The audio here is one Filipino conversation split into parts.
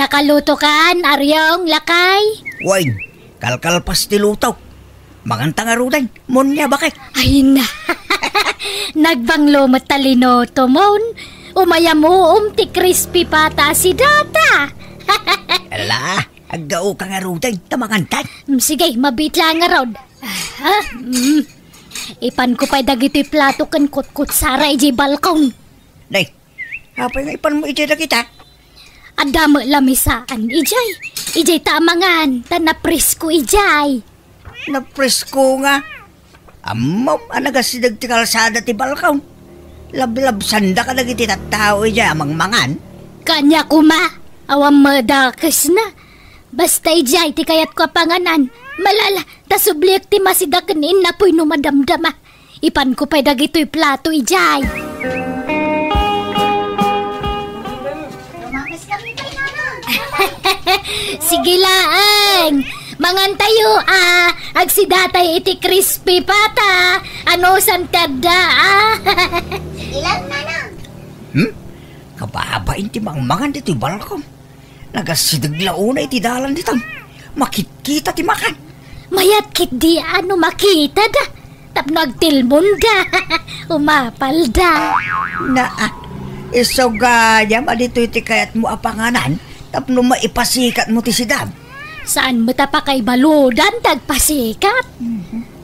Nakaluto kan, Aryong, lakay? Wine, kalkal pastilutaw. Maganta nga rudan, munya bakit? Ay na, nagbanglo matalinoto mon. Umaya mo ti crispy pata si data. Ala, aggao ka nga rudan, tamangantay. Sige, mabit lang nga rod. Ipan ko pa'y dagiti plato kan kutkut saray di balkon. Nay, hapay nga ipan mo ijay na kita. Adamo lamisaan, ijay tamangan, tanapresko ijay. Napresko nga. Amaw, anagasidag ti kalsada ti balkaw. Lablab sanda ka nagiti tattao ijay amang mangan. Kanya kuma, awang madakas na. Basta ijay ti kayat ko panganan. Malala, tasubliak ti masidakanin na po'y numadamdama. Ipan ko pa'y dagito'y plato ijay. Sige laang. Mangantayo agsidatay iti crispy pata. Ano santada Ilang nanang? Kababain ti mangmangan dito balkon. Nagasidaglauna iti dalan dito. Makikita ti makan. Mayat kit di ano makita da. Tapno agtilmon da. Umapal da. Iso gayam adito iti kayat mo apanganan. Tapno maipasikat mo ti sidam. Saan mo pa kay baludan tagpasikat?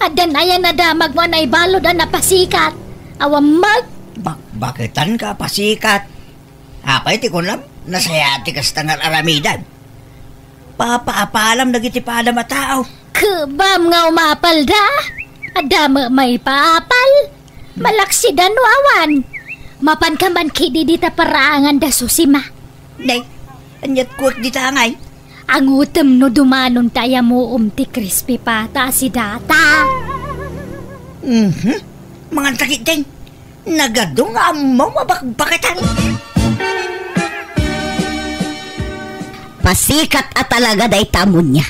Adan ayan na damag mo na ibalodan na pasikat. Awam mag. Bakitan ka pasikat? Apay ti ko lang, nasayati kas tangal aramidan. Papaapalam nagiti pada matao. Kubam nga umapal da. Adama may paapal. Malaksidan no awan. Mapan ka man kididita paraangan da susima. Nay, anyat kuwak di tangay. Ang utem no dumanon taya mo ti crispy pata si data. Mga takit din. Nagadong amaw mabakbakitan. Pasikat at talaga day tamon niya.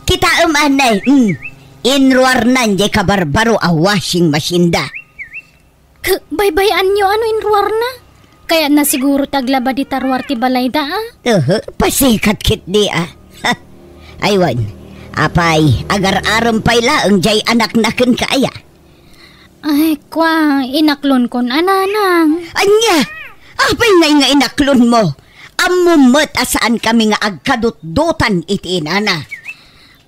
Kita umanay, inruar nandiya kabarbaro a washing machine da. Baybayan nyo ano inruar na? Kaya na siguro taglaba di tarwar ti balay da pasikat kit di Aywan, apay, agar-aram pay laang jay anak nakin kaya. Ay, kwa, inaklon kon ananang. Anya, apay nga inaklon mo. Amumot asaan kami nga agkadut-dutan iti inana.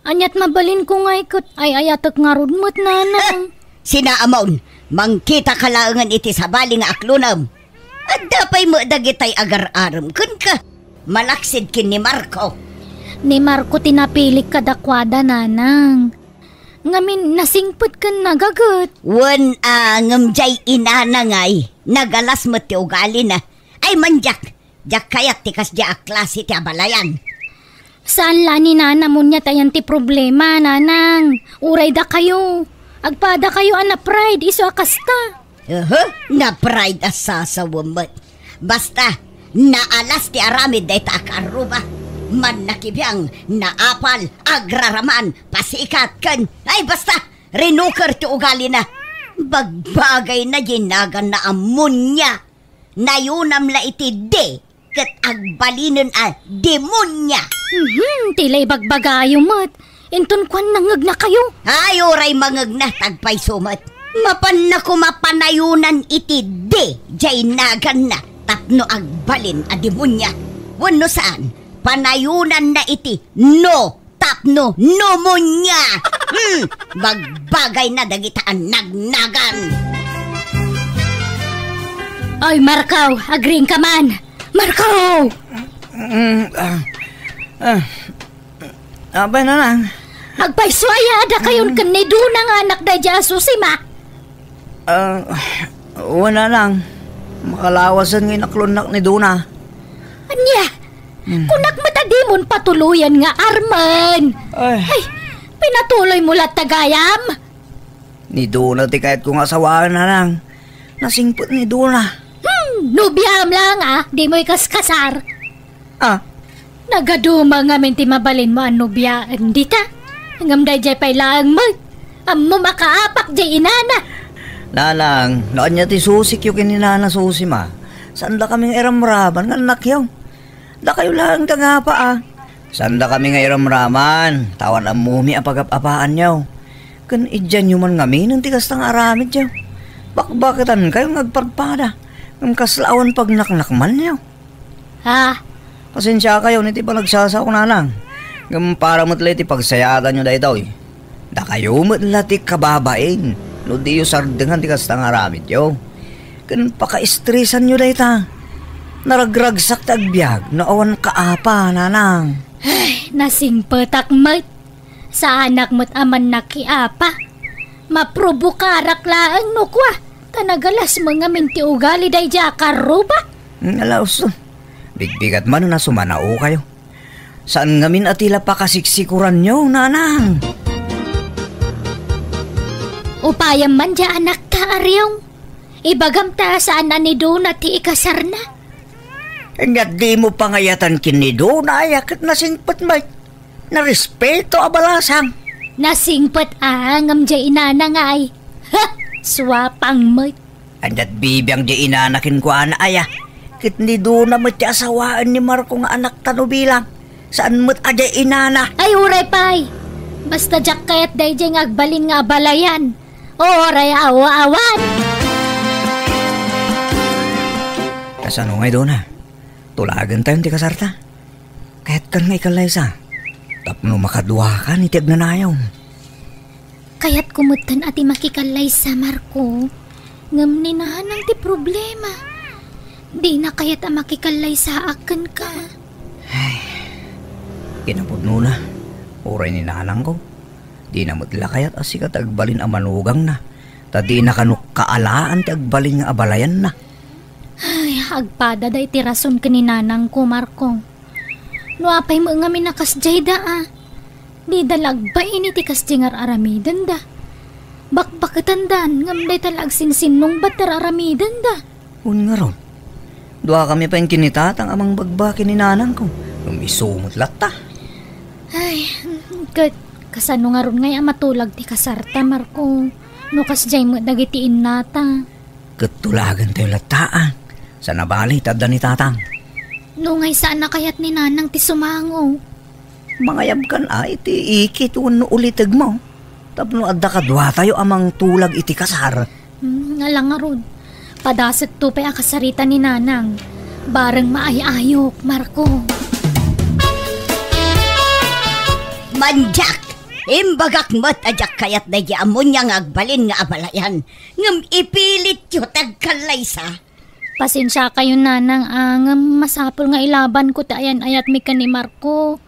Anyat mabalin ko nga ikot, ay ayatak nga rudmot nanang. Sinaamon, mangkita kalaangan iti sabali nga aklonam. At dapay mo dagitay agar-aram kun ka. Malaksid kin ni Marco. Ni Marco tinapilik kadakwada nanang. Ngamin nasingput kan nagagot. Wan ngamjay inanangay. Nagalas mo ti ugali na. Ay manjak. Jak kayat tikas di aklasi ti abalayan. Saan la ni nana mo niya tayan ti problema nanang. Uray da kayo. Agpada kayo ana pride iso akasta. Na pride asasawamot. Basta naalas ti aramid day ta akaruba. Man nakibiyang, naapal, agraraman, pasikat kan. Ay basta, rinuker ti ugali na. Bagbagay na ginagan na amunya. Nayunam la iti de, kat agbalinin demonya. Tilay bagbagayo mat. Inton kwan nangag na kayo. Ay oray mangag na tagpay sumat. Mapan na kumapanayunan iti de, jay nagan na. Tapno agbalin demonya. Wano saan? Panayunan na iti no tapno pneumonia. Bagbagay na dagitaan nagnagan. Ay Marco, agring ka man. Marco! Abay na lang. Agpayswaya ada kayon kanido ng anak da dya susima. Wala lang. Makalawasan ng inaklonak ni Duna. Anya? Kunak matadimon patuluyan nga Arman. Ay, pinatuloy mo lat tagayam. Ni Duna ti kahit kung asawaan na lang. Nasingpot ni Duna. Nubyam lang di mo ikaskasar. Nagaduma nga minti mabalin mo ang nubyaan dita. Hanggang day jay pay lang mo. Amo makaapak jay inana. Nanang, naan niya ti susik yung kininana susi ma. Saan la kaming eramraban nga anak yung? Da kayo lang ka nga pa ah. Sanda kami nga iramraman. Tawan ang mumi ang pagapapaan niyaw. Kan idyan nyo man kami nang tigas tang aramid niyaw. Bakbakatan kayo ngagparpada. Ang kaslawan pag naknakman niyaw. Ha? Pasensya kayo, niti pa nagsasaw na lang. Ngam para mo't liti pagsayatan nyo da ito eh. Da kayo mo't lati kababain. No di yung sardengan tigas tang aramid yo. Kan paka-estresan nyo da ita. Naragragsak tagbiag, naawan kaapa, nanang. Ay, nasingpetak mat. Sa anak mo't aman nakiapa. Maprobukarak laang no kwa. Tanagalas mga minti ugali day jakaruba. Alaos, bigbigat man na sumanao kayo. Saan ngamin atila pa kasiksikuran nyo, nanang? Upayam man dya anak ta aryong. Ibagam ta saan na ni Dona ti ikasar na. Nga di mo pangayatan kinido na ayakat nasingpat may. Na respeto abalasang. Nasingpat angam dya inanangay. Ha! Swapang mat. Andat bibiyang di inanakin ko ana aya. Kit ni Dona mo't ti asawaan ni Marco nga anak tano bilang. Saan mo't adya inana? Ay uray pay. Basta jak kayat day dya ngagbalin nga balayan. Oray awa-awan. Kasano ngay Dona? Tulagan tayong ti kasarta. Kahit kan nga ikalaysa. Tapno makadwa ka ni tiag nanayaw. Kaya't kumutan ati makikalay sa Marco. Ngam ninahanang ti problema. Di na kaya't makikalay sa akin ka. Ay, kinapudno na. Oray ni nanang ko. Di na matla kaya't asikat agbalin ang manugang na. Ta di na kanuk kaalaan ti agbalin nga abalayan na. Ay, agpada day ti rason ka ni nanang ko, Marco. No apay mo nga minakas jayda ah. Di dalag ba ini ti kastingar aramidan da. Bakbakatandan ngam day talag sinsinong batar aramidan da. Un nga ron. Dua kami pa yung kinitatang amang bagbakin ni nanang ko. Lumisumot lata. Ay, kasano nga ron ngay matulag ti kasarta, Marco. No kasjay mo dagitiin nata. Katulagan tayo lataan. Sa nabali, tada ni tatang. No ngay saan na kayat ni nanang ti sumango. Mangayab kan iti ikit no ulitag mo. Tapno adda kadwa tayo amang tulag iti kasar. Nga lang nga ron. Padasat to pa akasarita ni nanang. Barang maayayok, Marco. Manjak! Imbagak mo't adyak kayat na amon niya ngagbalin nga abalayan. Ngam ipilit yu tagkalaysa. Pasensya kayo nanang angam masapol nga ilaban ko ta ayan ayat mi ka ni Marco.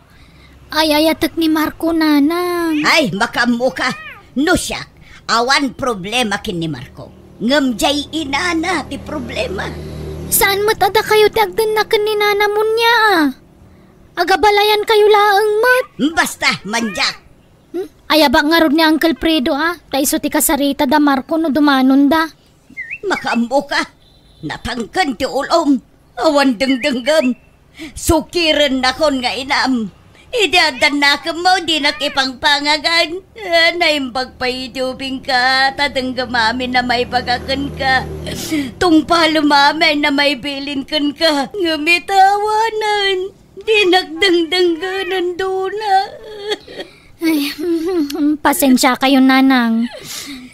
Ay ayatek ni Marco nanang. Ay makamuka. No siya. Awan problema kin ni Marco. Ngam jay inana ti problema. Saan mo't ada kayo ti agdan na ken ni nanamon niya? Agabalayan kayo laang mat. Basta manjak. Ayaba nga ron ni Uncle Fredo ta iso ti kasarita da Marco no dumanon da. Makamuka. Natangkan ti ulom. Awan dengdenggam. Sukiran na kon nga inam. Idadan na ka mo di nakipangpangagan. Naimbag pa itubing ka. Tadenggam amin na may pagakan ka. Tungpalo mamin na may bilin kan ka. Ngumitawanan. Di nagdengdengganan doon na. Ay, pasensya kayo nanang.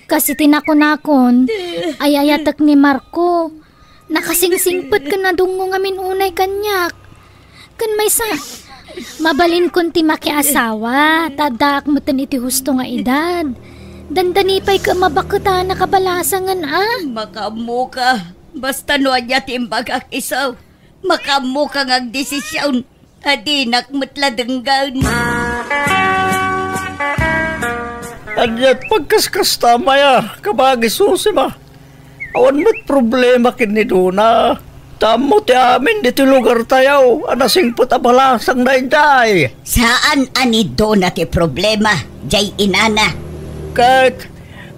Kasi tinakon-akon. Ay ayatak ni Marco. Nakasingsingpot ka na dungo ngamin unay kanyak. Kan may sa mabalin kon ti makiasawa. Tadak mo tan iti husto nga edad. Dandanipay ka mabakita na kabalasangan Makamuka. Basta no anya timbagak isaw. Makamuka ngag desisyon. Adi nakmutla denggan. Anyat pagkaskas tama ya. Kabagi susi ma. Awan mo't problema kin ni Dona. Tamo ti amin dito lugar tayo. Anasingpot abalasang na inday. Saan ani Dona ti problema? Jay inana. Kahit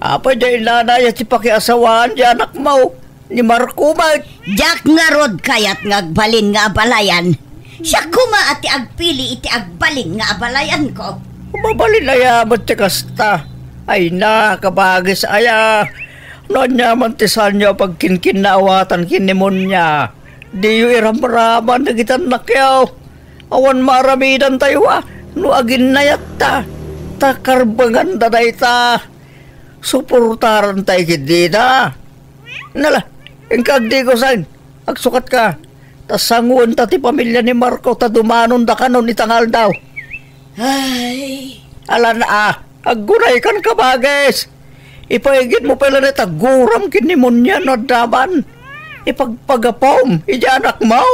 apa jay inana ya ti pakiasawaan di anak mo. Ni Marco ba? Jak nga rod kayat ngagbalin nga abalayan. Siya kuma ati agpili iti agbalin nga abalayan ko. Mabalin na yaman ti kasta. Ay na, kabagis aya. Noon niya mantisan niya pag kinkinawatan kinimon niya. Di yu iram-raman na kita nakyaw. Awan maramidan tayo no agin nayat ta. Takarbangan da ta. Suportaran tayo kidida. Nala, ingkagdi ko saan. Agsukat ka. Tasanguan ta ti pamilya ni Marco ta dumanon da kanon itangal daw. Ay, Ala na aggunay kan kabages. Ipaigit mo pala na taguram kinimunya no daban. Ipagpagapom, ijanak mo.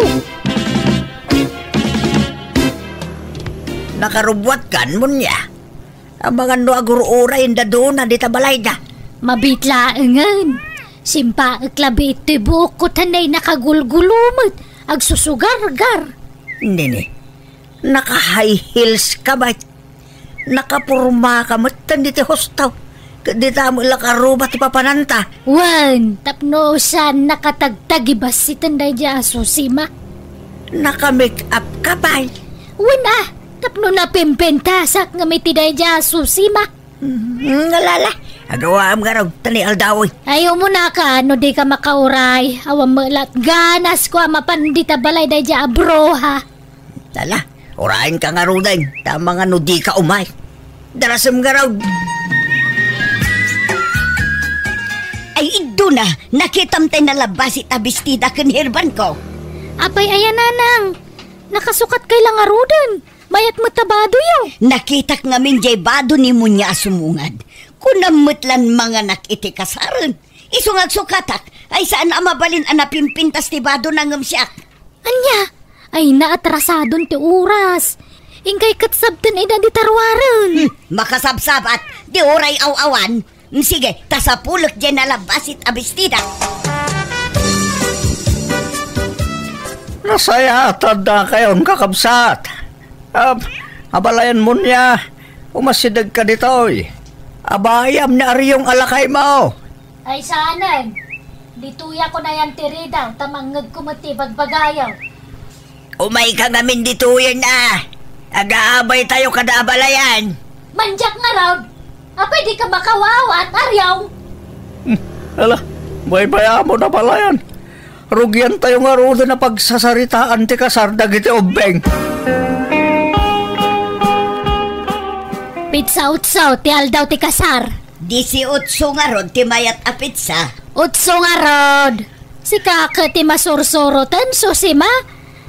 Nakarubwat kan mo niya. Ang mga no agururay na doon na di tabalay na. Mabitlaangan. Simpa aklabi ito'y buok ko tanay nakagulgulumot. Agsusugar-gar. Nini, naka-high heels ka ba? Nakapurma ka matan dito hostaw. Di tamo ilakaruba ti papananta. Wan, tapno saan nakatagtagibas si tanday dya susima. Naka-make up ka ba? Wan tapno na pimpentasak nga may tiday dya susima. Ngalala, agawa am garaw, tani aldawoy. Ayaw mo na ka, no di ka makauray. Awang malat ganas ko mapandita balay day dya abroha. Lala, orahin ka nga ruday. Tama nga no di ka umay. Darasam garaw. ay ido na, nakitam tayo na labas itabistida kanhirban ko. Apay ayan nanang, nakasukat kay lang arudan. Mayat matabado yaw. Nakitak ngamin jay bado ni mo niya asumungad. Kunamutlan mga nakiti kasaran. Isungag sukatak, ay saan amabalin anapimpintas ti bado nangam siyak. Anya, ay naatrasadon ti oras. Ingkay katsabtan ay di tarwaran. Makasabsabat, di oray aw-awan. Sige, tasapulok dyan na labasit abistida. Nasaya tada kayon kakabsat. Abalayan mo niya. Umasidag ka ditoy. Abayam na ariyong alakay mo. Ay saanan, dituya ko na yan tiridaw, tamangag kumati bagbagayaw. Umay ka ngamin dito yan na. Agaabay tayo kada abalayan. Manjak nga raw, apay di ka makawawat, aryaw. Ala, bay-baya mo na balayan. Rugyan tayo nga rodo na pagsasaritaan ti kasardag iti obeng. Pitsa-utsaw, ti aldaw ti kasar. 18 nga rod, ti mayat a pizza. Utso nga rod. Si kaka ti masursorotan, susima.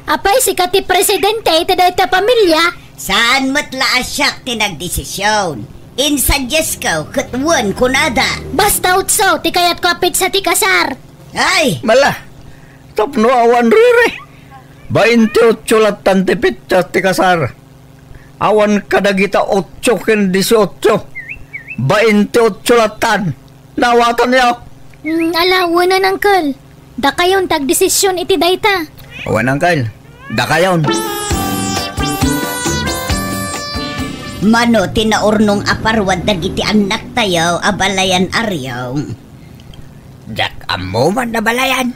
Apay si ka ti presidente, iti dahi ta pamilya. Saan matla asyak ti nagdesisyon? Insuggest ko, katwan kunada. Basta utso, ti kayat ko apit sa ti kasar. Ay, Mala, tapno awan riri. 28 latan ti pitsa ti kasar. Awan kadagita 8 ken 18. 28 latan. Nawatan niyo. Alawan na nangkal. Da kayon tagdesisyon iti dayta. Awan angkal. Dakayon. mano tinaurnong aparwad dagiti anak tayo abalayan aryaw. Jak amo man na balayan.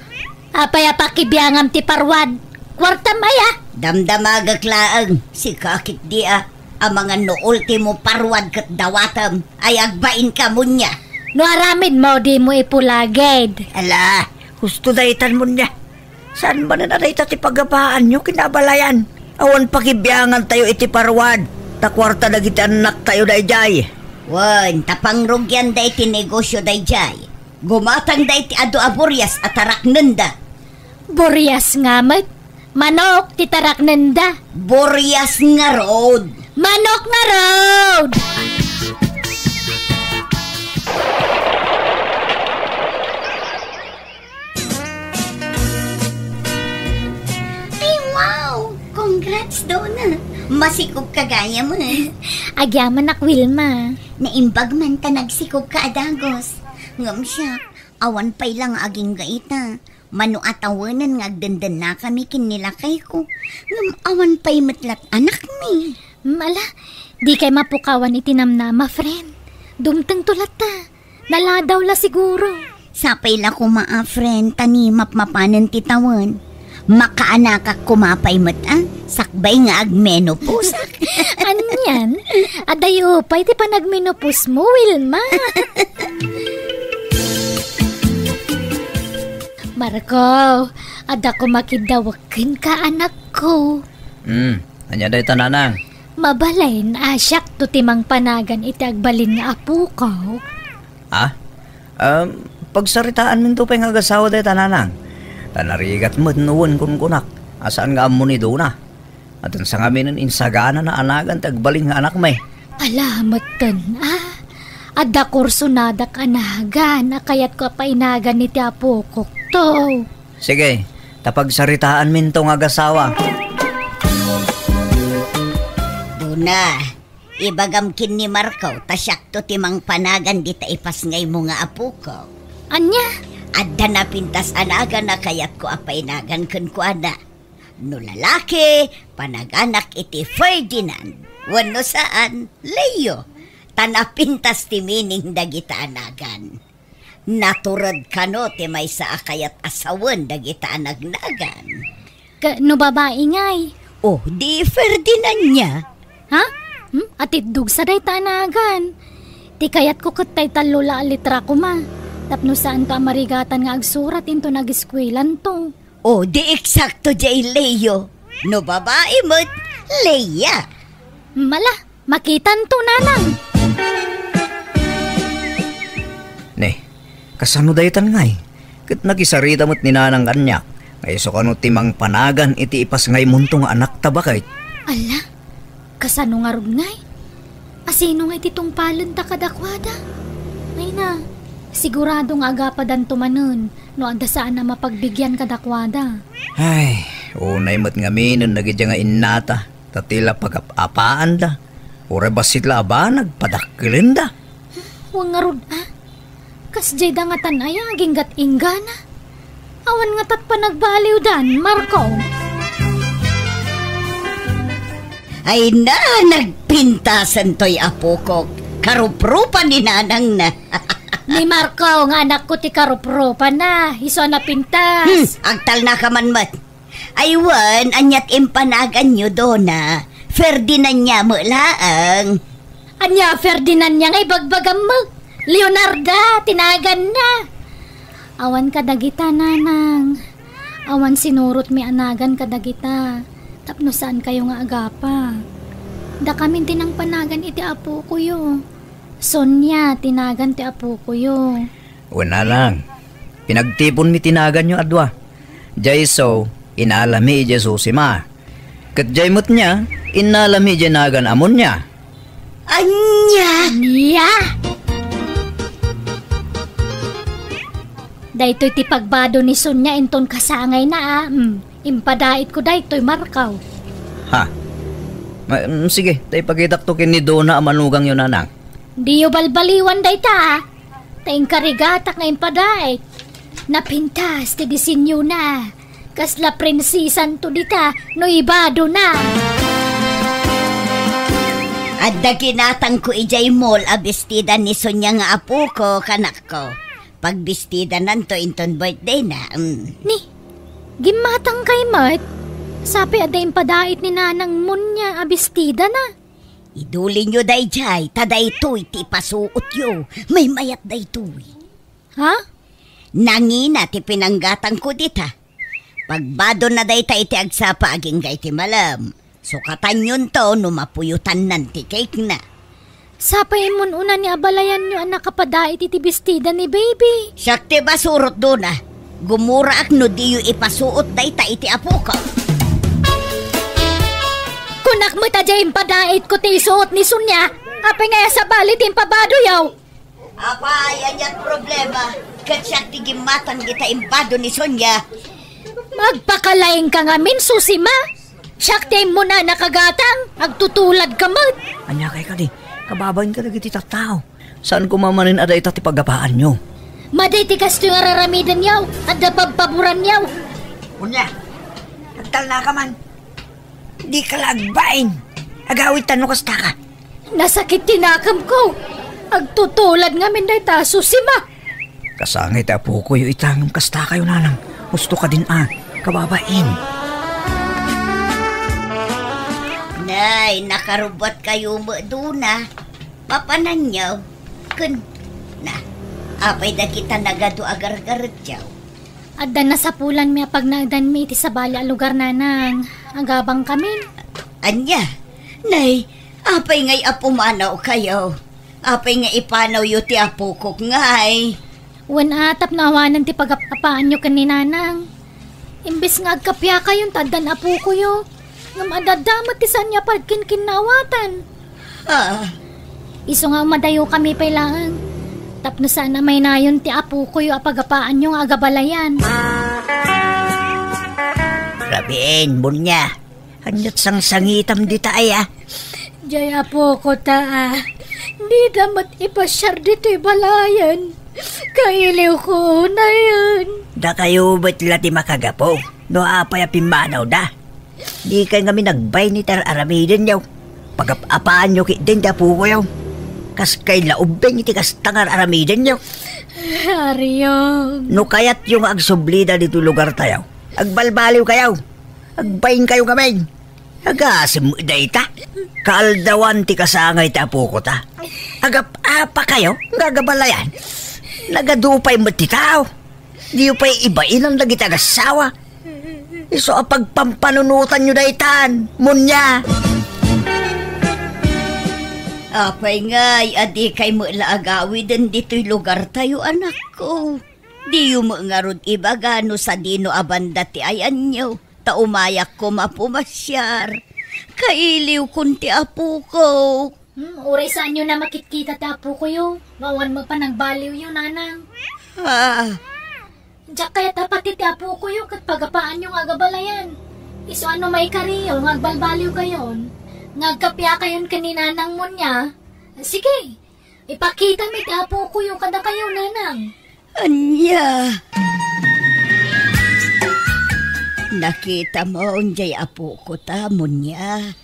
Apay apakibiyangam ti parwad. Kwarta maya. Damdamagaklaang si kakit dia ang mga no ultimo parwad kat dawatam ay agbain ka mo niya. No aramid mo di mo ipulagid. Ala, husto daytan mo niya. Saan ba na narita ti pagapaan nyo kinabalayan? Awan pakibiyangan tayo iti parwad. Takwarta na kita anak tayo dayjay. Wan, tapangrugyan day ti negosyo dayjay. Gumatang day ti ado aburyas at taraknenda. Boryas ngamat. Manok ti taraknenda. Buryas nga road. Manok nga road! Ay, wow! Congrats, Donna. Masikog ka gaya mo. Agyaman nak Wilma. Naimbag man ta nagsikog ka adagos. Ngam siya, awan pay lang aging gaita. Mano atawanan nga agdandan na kami kinilakay ko. Ngam awan pay matlat anak ni. Mala, di kay mapukawan itinamnama, friend. Dumtang tulat ta. Naladaw la siguro. Sapay la ko friend, tanimap mapanan titawan. Makaanakak kumapay mata, sakbay nga agmenopause. Anyan? Adayo pa iti pa nagmenopause mo, Wilma. Marco, ada ko makidawakin ka anak ko. Anya day tananang. Mabalain asyak to timang panagan iti agbalin nga apo ko. Pagsaritaan min to pa nga agasawa day tananang. Tanarigat mo't nuwan kun kunak. Asaan nga amo ni Dona? At sa ngamin insagana na anagan tagbaling nga anak may. Alamat Ada kurso nadak anagan, kayat ko pa inagan ni Tiapo Kokto. Sige, tapagsaritaan min tong agasawa. Duna, ibagamkin ni Marco, tasyak to timang panagan di taipas ngay mo nga apo ko. Anya? Adda na pintas anagan na kayat ko apainagan kun ko ada. No lalaki, panaganak iti Ferdinand. Wano saan, Leo. Tanapintas ti mining dagita anagan. Naturad kano ti may sa akayat asawan dagita anagnagan. No babae ngay. Oh, di Ferdinand niya. Ha? Atit dug sa day tanagan. Ti kayat ko katay talula alitra ko ma. Tapno saan to amarigatan nga agsurat into nag-eskwelan to. Oh, di eksakto jay Leo. No babae mo't Leia. Mala, makitan to nanang. Ne, kasano daytan ngay? Kat nagisarita mo't ninanang kanyak. Ngay so kano timang panagan iti ipas ngay muntong anak tabakait. Ala, kasano nga rog ngay? Asino nga ititong palanta kadakwada? Ay na, sigurado nga agapadan tumanon no anda saan na mapagbigyan kadakwada. Ay, unay mo't nga minon nagidya nga innata. Tatila pagapapaan da. Ure basit laba nagpadakilin da. Huwag nga rod Kasjay da nga tanaya ginggat ingana. Awan nga tat pa nagbaliw dan, Marco. Ay na, nagpintasan to'y apo ko. Karuprupan ni nanang na. Ni Marco, nga anak ko ti karuprupan na. Iso na pintas. Agtal na ka man mat. Aywan, anyat impanagan nyo Dona. Ferdinand niya mo laang. Anya, Ferdinand niya ngay bagbagam mo. Leonarda, tinagan na. Awan kadagita, nanang. Awan sinurot mi anagan kadagita. Tapno saan kayo nga agapa. Da kami tinang panagan iti apo ko yo. Sonia, tinagan ti apo ko yo. Una lang. Pinagtipon mi tinagan nyo adwa. Jay so, inalami ije susima. Kat jay mo't niya, inalami ije nagan amon niya. Anya! Niya! Daytoy ti pagbado ni Sonia inton kasangay na Impadait ko daytoy Marcaw. Ha? Sige, tayo pagitaktukin ni Dona amanugang yun nanang. Di yo balbaliwan dayta Tayong karigatak nga impadait. Napintas ti disinyo na. Kasla prinsisan to dita no ibado na. Adda kinatang ko ijay mall abestida ni Sonia nga apo ko kanak ko. Pagbistida nanto inton birthday na. Ni, gimatang kay Mat. Sabi aday padait ni nanang munya abistida na. Iduli nyo day jay, taday to'y ti pasuot yo. May mayat day to'y. Ha? Nangina ti pinanggatang ko dita. Pagbado na day ta iti agsapa aging gay ti malam. Sukatan yun to no mapuyutan nan ti cake na. Sapay mon una ni abalayan nyo anak kapadait iti bestida ni baby. Sakti ba surot doon Gumura ak no di yu ipasuot day ta iti apo ko. Kunak mo ta dyan padait ko ti isuot ni Sonia. Apay nga sa balit impabado yaw. Apa, yan yung problema. Katsak ti gimatan kita impado ni Sonia. Magpakalaing ka nga min susima. Sakti mo na nakagatang. Agtutulad ka mat. Anya kay ka di. Kababain ka lagi ti tao. Saan ko mamanin aday ita ti pagapaan nyo? Maday ti kasto yung araramidan yaw. At napagpaburan yaw. Unya, agtal na ka man. Di ka lagbain. Agawit tano kasta ka. Nasakit tinakam ko. Agtutulad nga min day ta susima. Kasangit apo ko yung itangam kasta kayo nanang. Gusto ka din kababain. Nay, nakarubot kayo mo doon Papanan Kun na, apay da kita nagado agar-garat yaw. Adda na sa pulan mi pag nagdan mi iti sa bali a lugar nanang. Agabang kami. Anya, nay, apay ngay apumanaw kayo. Apay nga ipanaw yu ti apukok ngay. Wan atap na awanan ti pagapapaan nyo kaninanang. Imbes nga agkapya kayon taddan apo ko yo. Ngam adadamat ti sanya padkin kinawatan. Iso nga umadayo kami pailangan. Tapno sana may nayon ti apo ko yo apagapaan nyo nga agabalayan. Rabiin, bunya. Anyat sang sangitam di taaya. Jaya po ko taa. Di damat ipasyar dito'y balayan. Kailiw ko na yun. Da kayo ba't lati makagapo? No apay apimanaw da. Di kayo kami nagbay ni tar aramidin yaw. Pagapapaan nyo din da po ko yaw. Kas kay laubeng iti kas tangar aramidin yaw. Aryong. No kayat yung agsublida dito lugar tayo. Agbalbaliw kayaw. Agbayin kayo kami. Agasim da ita. Kaaldawan ti kasangay ta po ko ta. Agap-apa kayo. Gagabalayan. Nagadupay mo ti tao. Di pa'y ibain ang lagi tagasawa. Iso apagpampanunutan nyo da itan. Munya. Apay ngay, adi kay mo laagawi din dito'y lugar tayo, anak ko. Di yung mga rod ibaga no sa dino abanda ti ayan nyo. Taumayak ko mapumasyar. Kailiw kunti apo ko. Uray saan nyo na makikita ti apo ko yo. Mawan mo pa nagbaliw yun, nanang. Diyak kaya tapat ti apo ko yo kat pagapaan nyo nga gabalayan. Iso ano may kariyo, ngagbalbaliw kayon. Ngagkapya kayon kaninanang mo niya. Sige, ipakita mi ti apo ko yo kada kayo, nanang. Anya. Nakita mo unjay apo ko ta mo niya.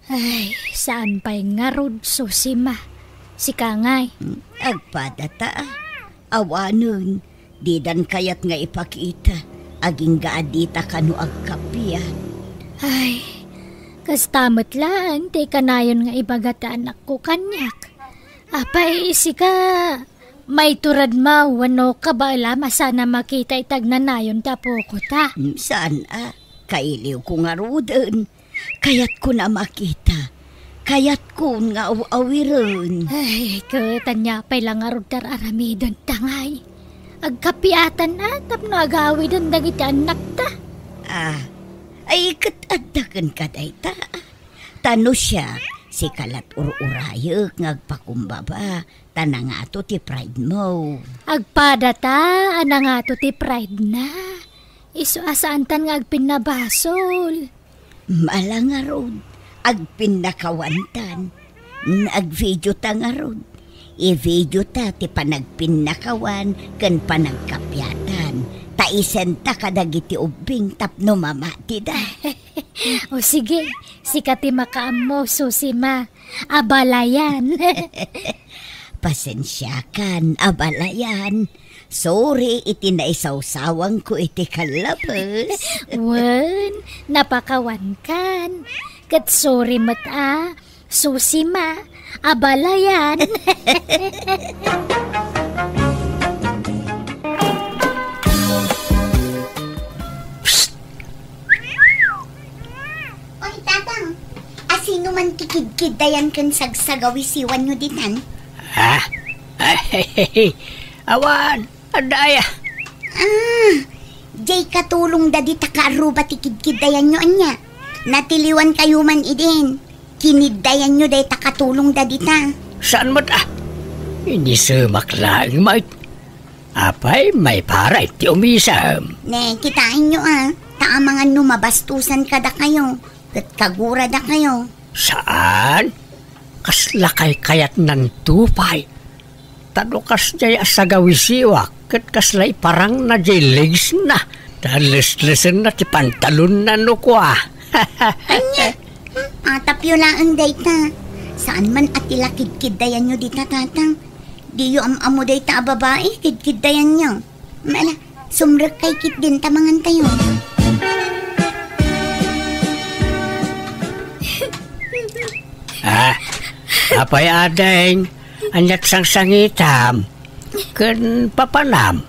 Ay, saan pa'y ngarod susima? Si Kangay. Agpadata. Awanon, didan kayat nga ipakita. Aging gaadita kanu agkapya. Ay, kastamot lang. Di kanayon nga ibagata anak ko kanyak. Apay, isi ka. May turad ma, wano ka ba alam sana makita itagnanayon ta po ko ta. Saan kailiw ko nga rodan. Kayat ko na makita. Kayat ko nga awiron. Ay, katanya pa'y lang arudar aramidon tangay. Agkapiatan na, tapno agawidon dagiti anak ta. Ay katadakan ka day ta. Tano siya, si kalat ururayok ngagpakumbaba. Tana nga to ti pride mo. Agpada ta, ana nga to ti pride na. Iso asaan tan nga agpinabasol. Mala nga rod, agpinakawantan, nag-video ta nga rod. I-video ta ti panagpinakawan kan panagkapyatan. Taisen ta kadagiti ubing tapno mamati da. O sige, sikati makaam mo, susima. Abalayan. Pasensyakan, abalayan. Sorry, iti naisawsawang ko iti kalabas. Wan, napakawan kan. Kat sorry mata, susima, abalayan. Psst! Oy, tatang, asino man kikid-kidayan kan sagsagawi siwan nyo dinan? Awan, adaya. Jay katulong dadi takaruba tikid-kidayan nyo anya. Natiliwan kayo man idin. Kinidayan nyo day takatulong dadi ta. Saan mo ta? Hindi sumaklang mait. Apay, may para iti umisam. Ne, kitain nyo Taamangan numabastusan ka da kayo. Kat kagura da kayo. Saan? Kaslakay kayat ng tupay. Tadukas jay asagawisiwak. Kat kaslay parang na jay legs na. Talis-lisen na ti pantalon na nukwa. Anya? Tapyo lang ang dayta. Saan man at ilakid-kidayan nyo dita, tatang? Di yu am-amo dayta babae, kid-kidayan nyo. Mala, sumrek kay kit din tamangan tayo. Apay adeng, anyat sang sangitam. Ken papanam.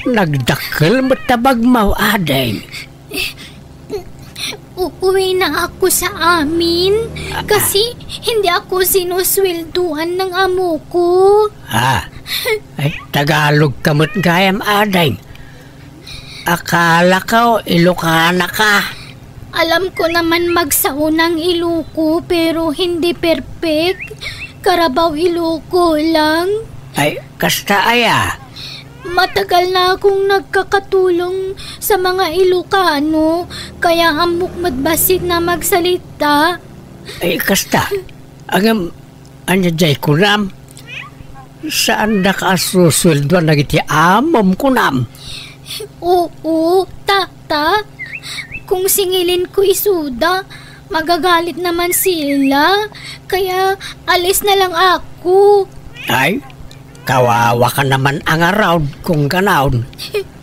Nagdakkel matabag mau adeng. Uuwi na ako sa amin kasi hindi ako sinuswelduhan ng amo ko. Ay, Tagalog kamot gayam adeng. Akala ko Ilocana ka. Alam ko naman magsaunang Iloco pero hindi perfect. Karabaw Iloco lang. Ay, kasta aya. Matagal na akong nagkakatulong sa mga Ilocano, kaya amok madbasit na magsalita. Ay, kasta. Anya jay kunam. Saan na ka susweldoan nagiti amom kunam? Oo, tata. Kung singilin ko isuda, magagalit naman sila. Kaya alis na lang ako. Ay, kawawa ka naman ang araw kung ganaon.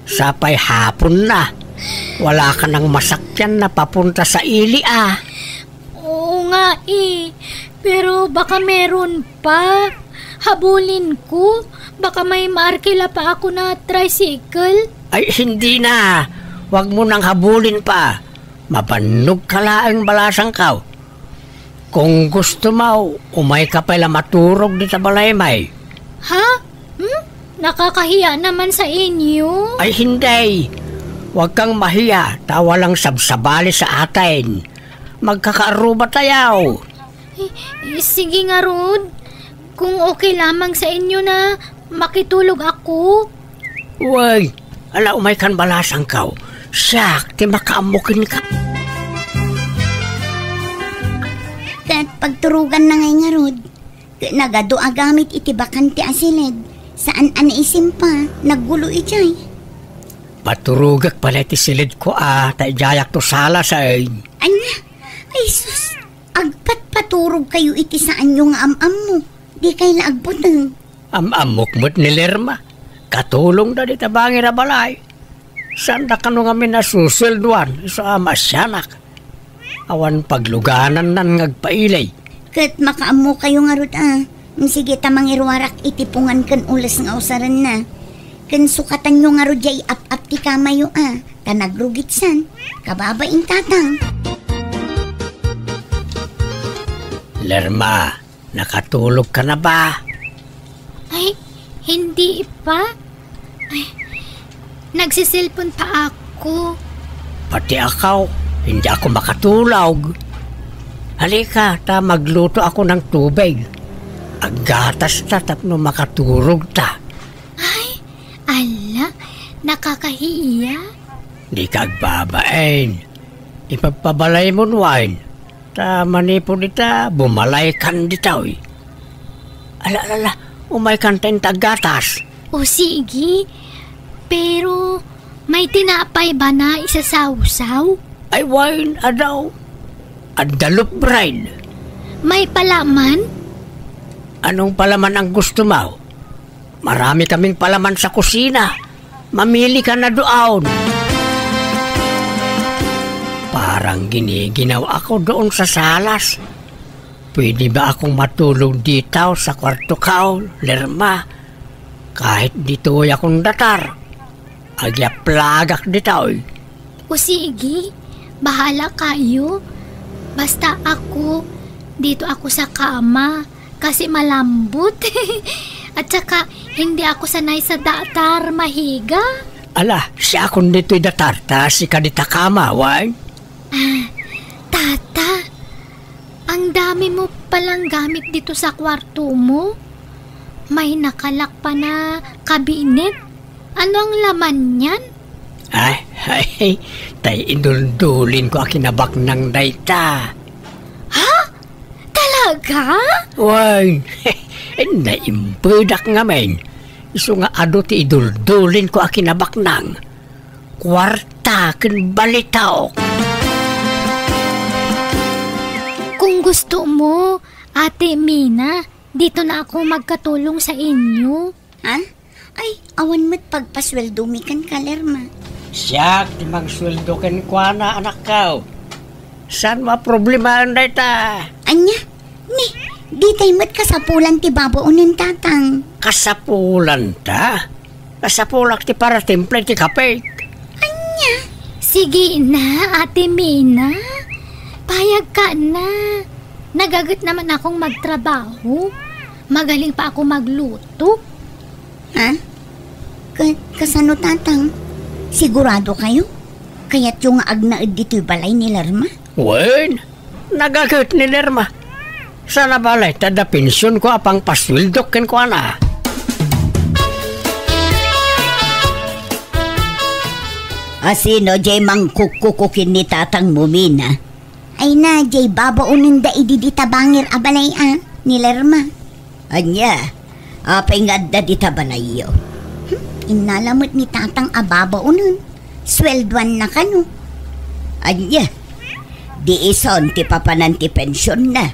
Sapay hapon na. Wala ka nang masakyan na papunta sa ili Oo nga pero baka meron pa. Habulin ko. Baka may maarkila pa ako na tricycle. Ay, hindi na. Huwag mo nang habulin pa. Mabanog ka laang balasang ka. Kung gusto mo, umay ka pala maturog di sa balaymay. Ha? Nakakahiya naman sa inyo. Ay, hindi. Huwag kang mahiya. Tawa lang sabsabali sa atin. Magkakaruba tayo. Sige nga, Rod. Kung okay lamang sa inyo na makitulog ako. Uy, ala umay kan balasang ka. Siyak, ti makaamukin ka. Kat pagturugan na ngay nga, Rod. Nagado agamit iti bakante asilid. Saan anaisim pa, naggulo ijay. Paturugak pala ti silid ko taijayak to sala sa Anya, ay sus, agpat-paturog kayo iti saan yung am-am mo. Di kayo laagbutang. Am-amok mo't ni Lerma. Katulong na di tabangi na balay. Saan na kano nga minasusilduan sa amasyanak. Awan pagluganan nan ngagpailay. Kat makaamo kayo nga Rod Sige tamang irwarak itipungan kan ulas nga usaran na. Kan sukatan nyo nga Rod jay ap-ap ti kamayo Kanagrugitsan. Kababaing tatang. Lerma, nakatulog ka na ba? Ay, hindi pa. Ay, nagsiselfon pa ako. Pati ako, hindi ako makatulog. Halika, magluto ako ng tubig. Agatas ta tapno makaturog ta. Ay, ala, nakakahiya. Di ka agbabain. Ipagpabalay mo wine. Manipon dita, bumalay kan ditaw. Ala, umay kan tayong tagatas. O sige, pero may tinapay ba na isasawsaw? Ay, wine, adaw. Adalop bride. May palaman? Anong palaman ang gusto mo? Marami kaming palaman sa kusina. Mamili ka na doon. Parang giniginaw ako doon sa salas. Pwede ba akong matulog dito sa kwarto ka, Lerma? Kahit dito akong datar. Agyaplagak dito. O sige, bahala kayo. Basta ako, dito ako sa kama kasi malambot. At saka, hindi ako sanay sa datar mahiga. Ala, siya akong dito'y datar, si kadita kama, why? Tata, ang dami mo palang gamit dito sa kwarto mo. May nakalak pa na kabinet. Ano ang laman niyan? Ay, tay induldulin ko akinabak ng dayta. Ha? Talaga? Why? Naimpudak nga men. Iso nga ado ti iduldulin ko akinabak ng kwarta ken balitaok. Kung gusto mo, Ate Mina, dito na ako magkatulong sa inyo. Ha? Ay, awan mo't pagpasweldo mi kan Lerma. Siyak, ti magsweldo ken kwa na anak ka. Saan problema ang dayta? Anya, di tayo mo't kasapulan ti babaunin tatang. Kasapulan ta? Kasapulak ti para timple ti kape. Sige na, Ate Mina. Payag ka na. Nagagat naman akong magtrabaho. Magaling pa ako magluto. Ha? Kasano tatang? Sigurado kayo? Kaya't yung agnaid dito'y balay ni Lerma? Wen, nagagat ni Lerma. Sana balay, tada pensyon ko apang paswildok ken ko na. Asino jay mangkukukukin ni tatang mo, Mina? Ay na, jay babaunin da ididita bangir abalay ni Lerma. Anya, apay nga da di tabalayo. Inalamot ni tatang ababaunin. Swelduan na kano. Anya, di ison ti papanan ti pensyon na.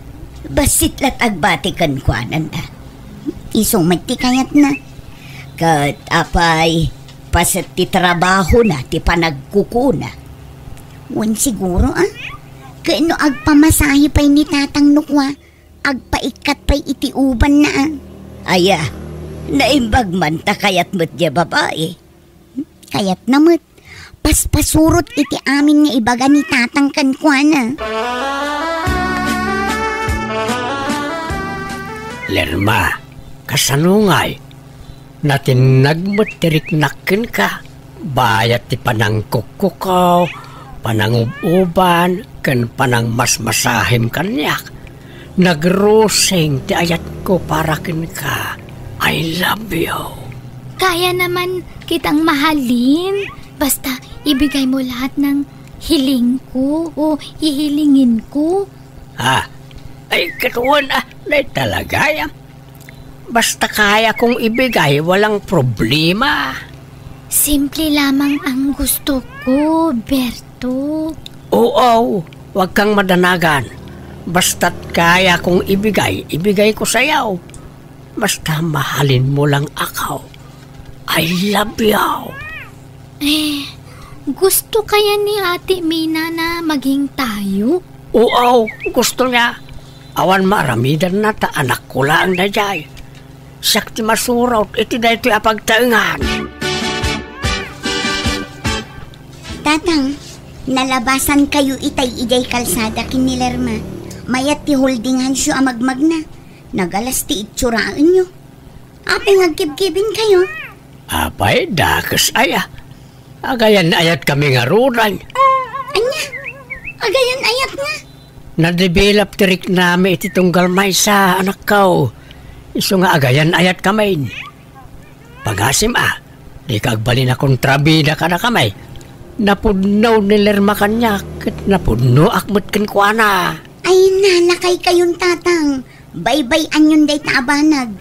Basit lat agbatikan kwanan na. Isong mati kayat na. Kat apay, paset ti trabaho na ti panagkukuna. Wan siguro Kaino agpamasahi pa'y ni tatang nukwa. Agpaikat pa'y itiuban na Aya, naimbag man ta kayat mo't ya babae. Kayat na mo't. Paspasurot iti amin nga ibaga ni tatang kankwana. Lerma, kasanungay. Natinag mo tiriknakin ka. Bayat ti panangkukukaw, panangububan, kan panang masmasahim kanyak. Nagrosing ti ayat ko para kin ka. I love you. Kaya naman kitang mahalin. Basta ibigay mo lahat ng hiling ko o ihilingin ko. Ay katuwan na talaga yan. Basta kaya kong ibigay, walang problema. Simple lamang ang gusto ko, Berto. Oo, wag kang madanagan. Basta't kaya kong ibigay ko sayaw. Basta mahalin mo lang ako. I love you. Gusto kaya ni Ate Mina na maging tayo? Oo, gusto niya. Awan maramidan na ta anak ko lang na jay. Sakti masurot, iti da ito'y apagtaingan. Tatang, nalabasan kayo itay ijay kalsada kini Lerma. Mayat ti holdingan siya amagmag na. Nagalas ti itsuraan nyo. Apay ngagkibkibin kayo. Apay, dakas aya. Agayan ayat kami nga runan. Anya, agayan ayat nga. Na-develop tirik nami iti tunggal may sa anak ko. Iso nga agayan ayat kamay. Pagasim di kagbalin akong trabida ka na kamay. Napudnaw ni Lerma kanyak at napudno akmat kankwana. Ay nalakay kayong tatang. Baybay anyon day taabanag.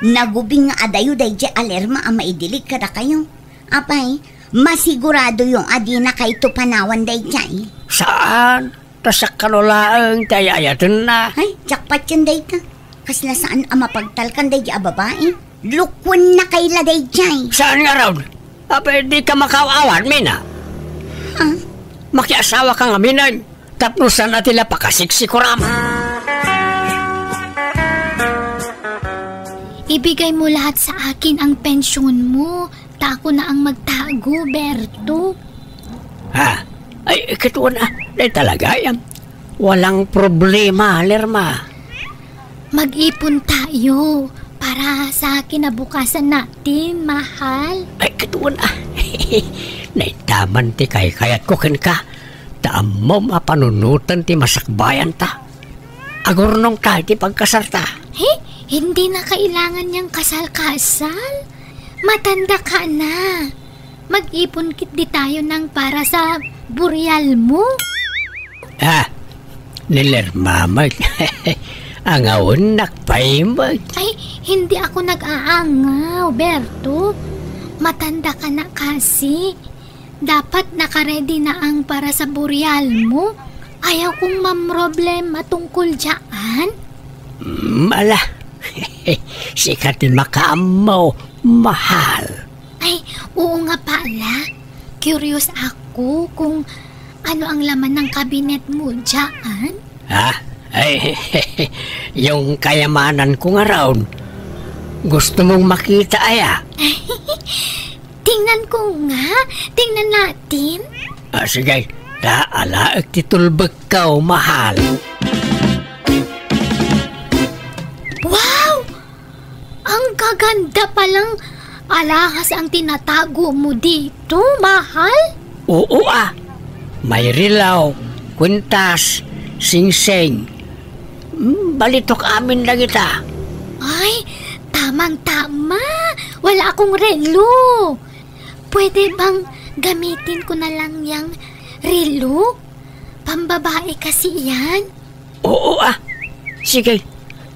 Nagubing nga adayo day di Alerma ang maidilig ka na kayo. Apay, masigurado yung adi na kay to panawan day jay. Saan? Tasak kalulaang kaya ayatan na. Ay, jakpat yun day ka. Kasla saan ang mapagtalkan day a babae? Lukwan na kay la day jay. Saan nga raw? Apay, di ka makawawan, Mina. Makiasawa ka nga, Mina. Tapnusan na tila pakasiksikuram. Ibigay mo lahat sa akin ang pensyon mo. Tako na ang magtago, Berto. Ay, katuwa na. Ay, talaga yan. Walang problema, Lerma. Mag-ipon tayo para sa kinabukasan natin, mahal. Ay, katuwa na. Naitaman ti kayat ko ka. Taam mo mapanunutan ti masakbayan ta. Agurnong ka ti pagkasarta. Hindi na kailangan niyang kasal-kasal. Matanda ka na. Mag-ipon kit di tayo ng para sa buryal mo. Nilermamag. Angawon nakpaimag. Ay, hindi ako nag-aangaw, Berto. Matanda ka na kasi. Dapat nakaredy na ang para sa buryal mo. Ayaw kong mamroblema tungkol dyan. Mala. Sikatin makaamaw, mahal. Ay, oo nga pala. Curious ako kung ano ang laman ng kabinet mo dyan. Ay, yung kayamanan ko nga raw. Gusto mong makita aya? tingnan ko nga. Tingnan natin. Sige, alaag titulbag ka, mahal. Wow! Ang kaganda palang alahas ang tinatago mo dito, mahal. Oo may rilaw, kwintas, singsing. Balitok amin na kita. Ay, tamang-tama. Wala akong relo. Pwede bang gamitin ko na lang yung relo? Pambabae kasi yan. Oo sige,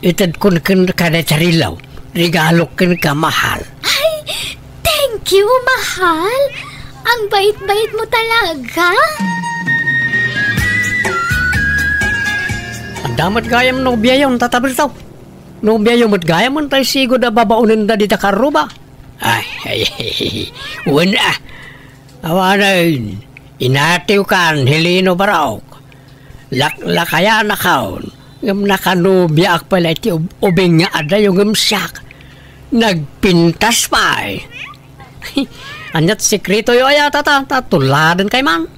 itad ko na ka na sa rilaw. Regalo ka mahal. Ay, thank you, mahal. Ang bait-bait mo talaga. Ang damat gayam no biyayon tatabir tao. No biyayon mat gayam man tayo sigo da babaunin da dita karuba. Ay, wala. Awanan, inatiw kan Helino Barok. Lakaya na kaon. Ngam nakanubya ak pala iti ubing nga ada yung ngamsyak. Nagpintas pa Anyat sekreto yo ya tuladan kay man.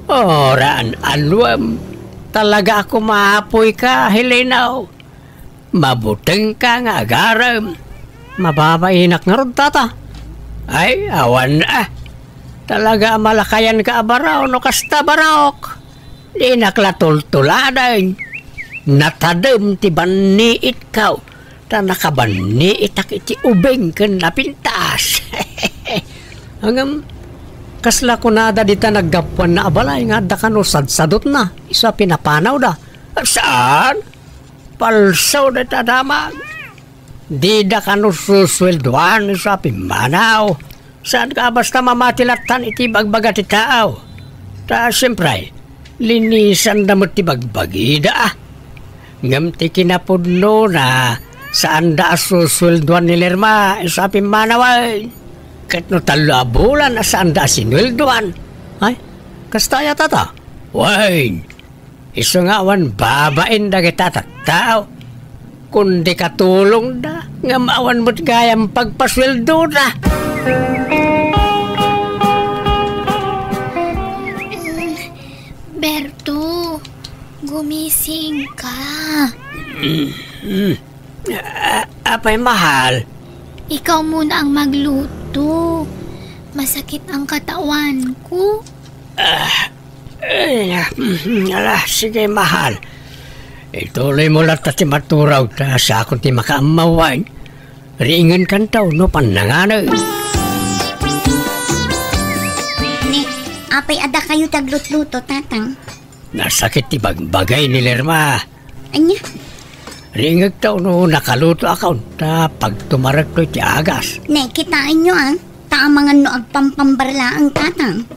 Oran alwam. Talaga ako maapoy ka, Helena. Mabuteng ka nga agaram. Mababainak nga ron, tata. Ay, awan na. Talaga malakayan ka abaraw no kasta barok. Di naklatultuladan. Natadem ti baniit ka. Ta nakabaniit ak iti ubeng ken napintas. Hanggang kasla ko nada dita naggapuan na abalay nga da kano sadsadot na. Isa pinapanaw da. Saan? Palsaw na tadamag. Di da kano suswelduan isa pimanaw. Saan ka basta mamatilatan iti bagbaga ti tao? Ta siyempre, linisan na mo ti bagbagi da. Ngam ti kinapudno na saan da suswelduan ni Lerma isa pimanaw ay. Kat no talo bulan na saan da sinwelduan. Ay, kastaya tata. Wain, iso nga awan babain da kita tao. Kundi katulong da, nga maawan mo't gayang pagpasweldo da. Berto, gumising ka. Apay mahal. Ikaw muna ang magluto. Masakit ang katawan ko. Sige mahal. Ituloy mo lang ti maturaw ta sa akong ti makaamawan. Ringan kan tao no pananganay. Ni, apay ada kayo taglutluto, tatang. Nasakit ti bagbagay ni Lerma. Anya? Ringag tao no nakaluto akaw ta pagtumarag to ti agas. Ne, kitain nyo taamangan no agpampambarla ang tatang.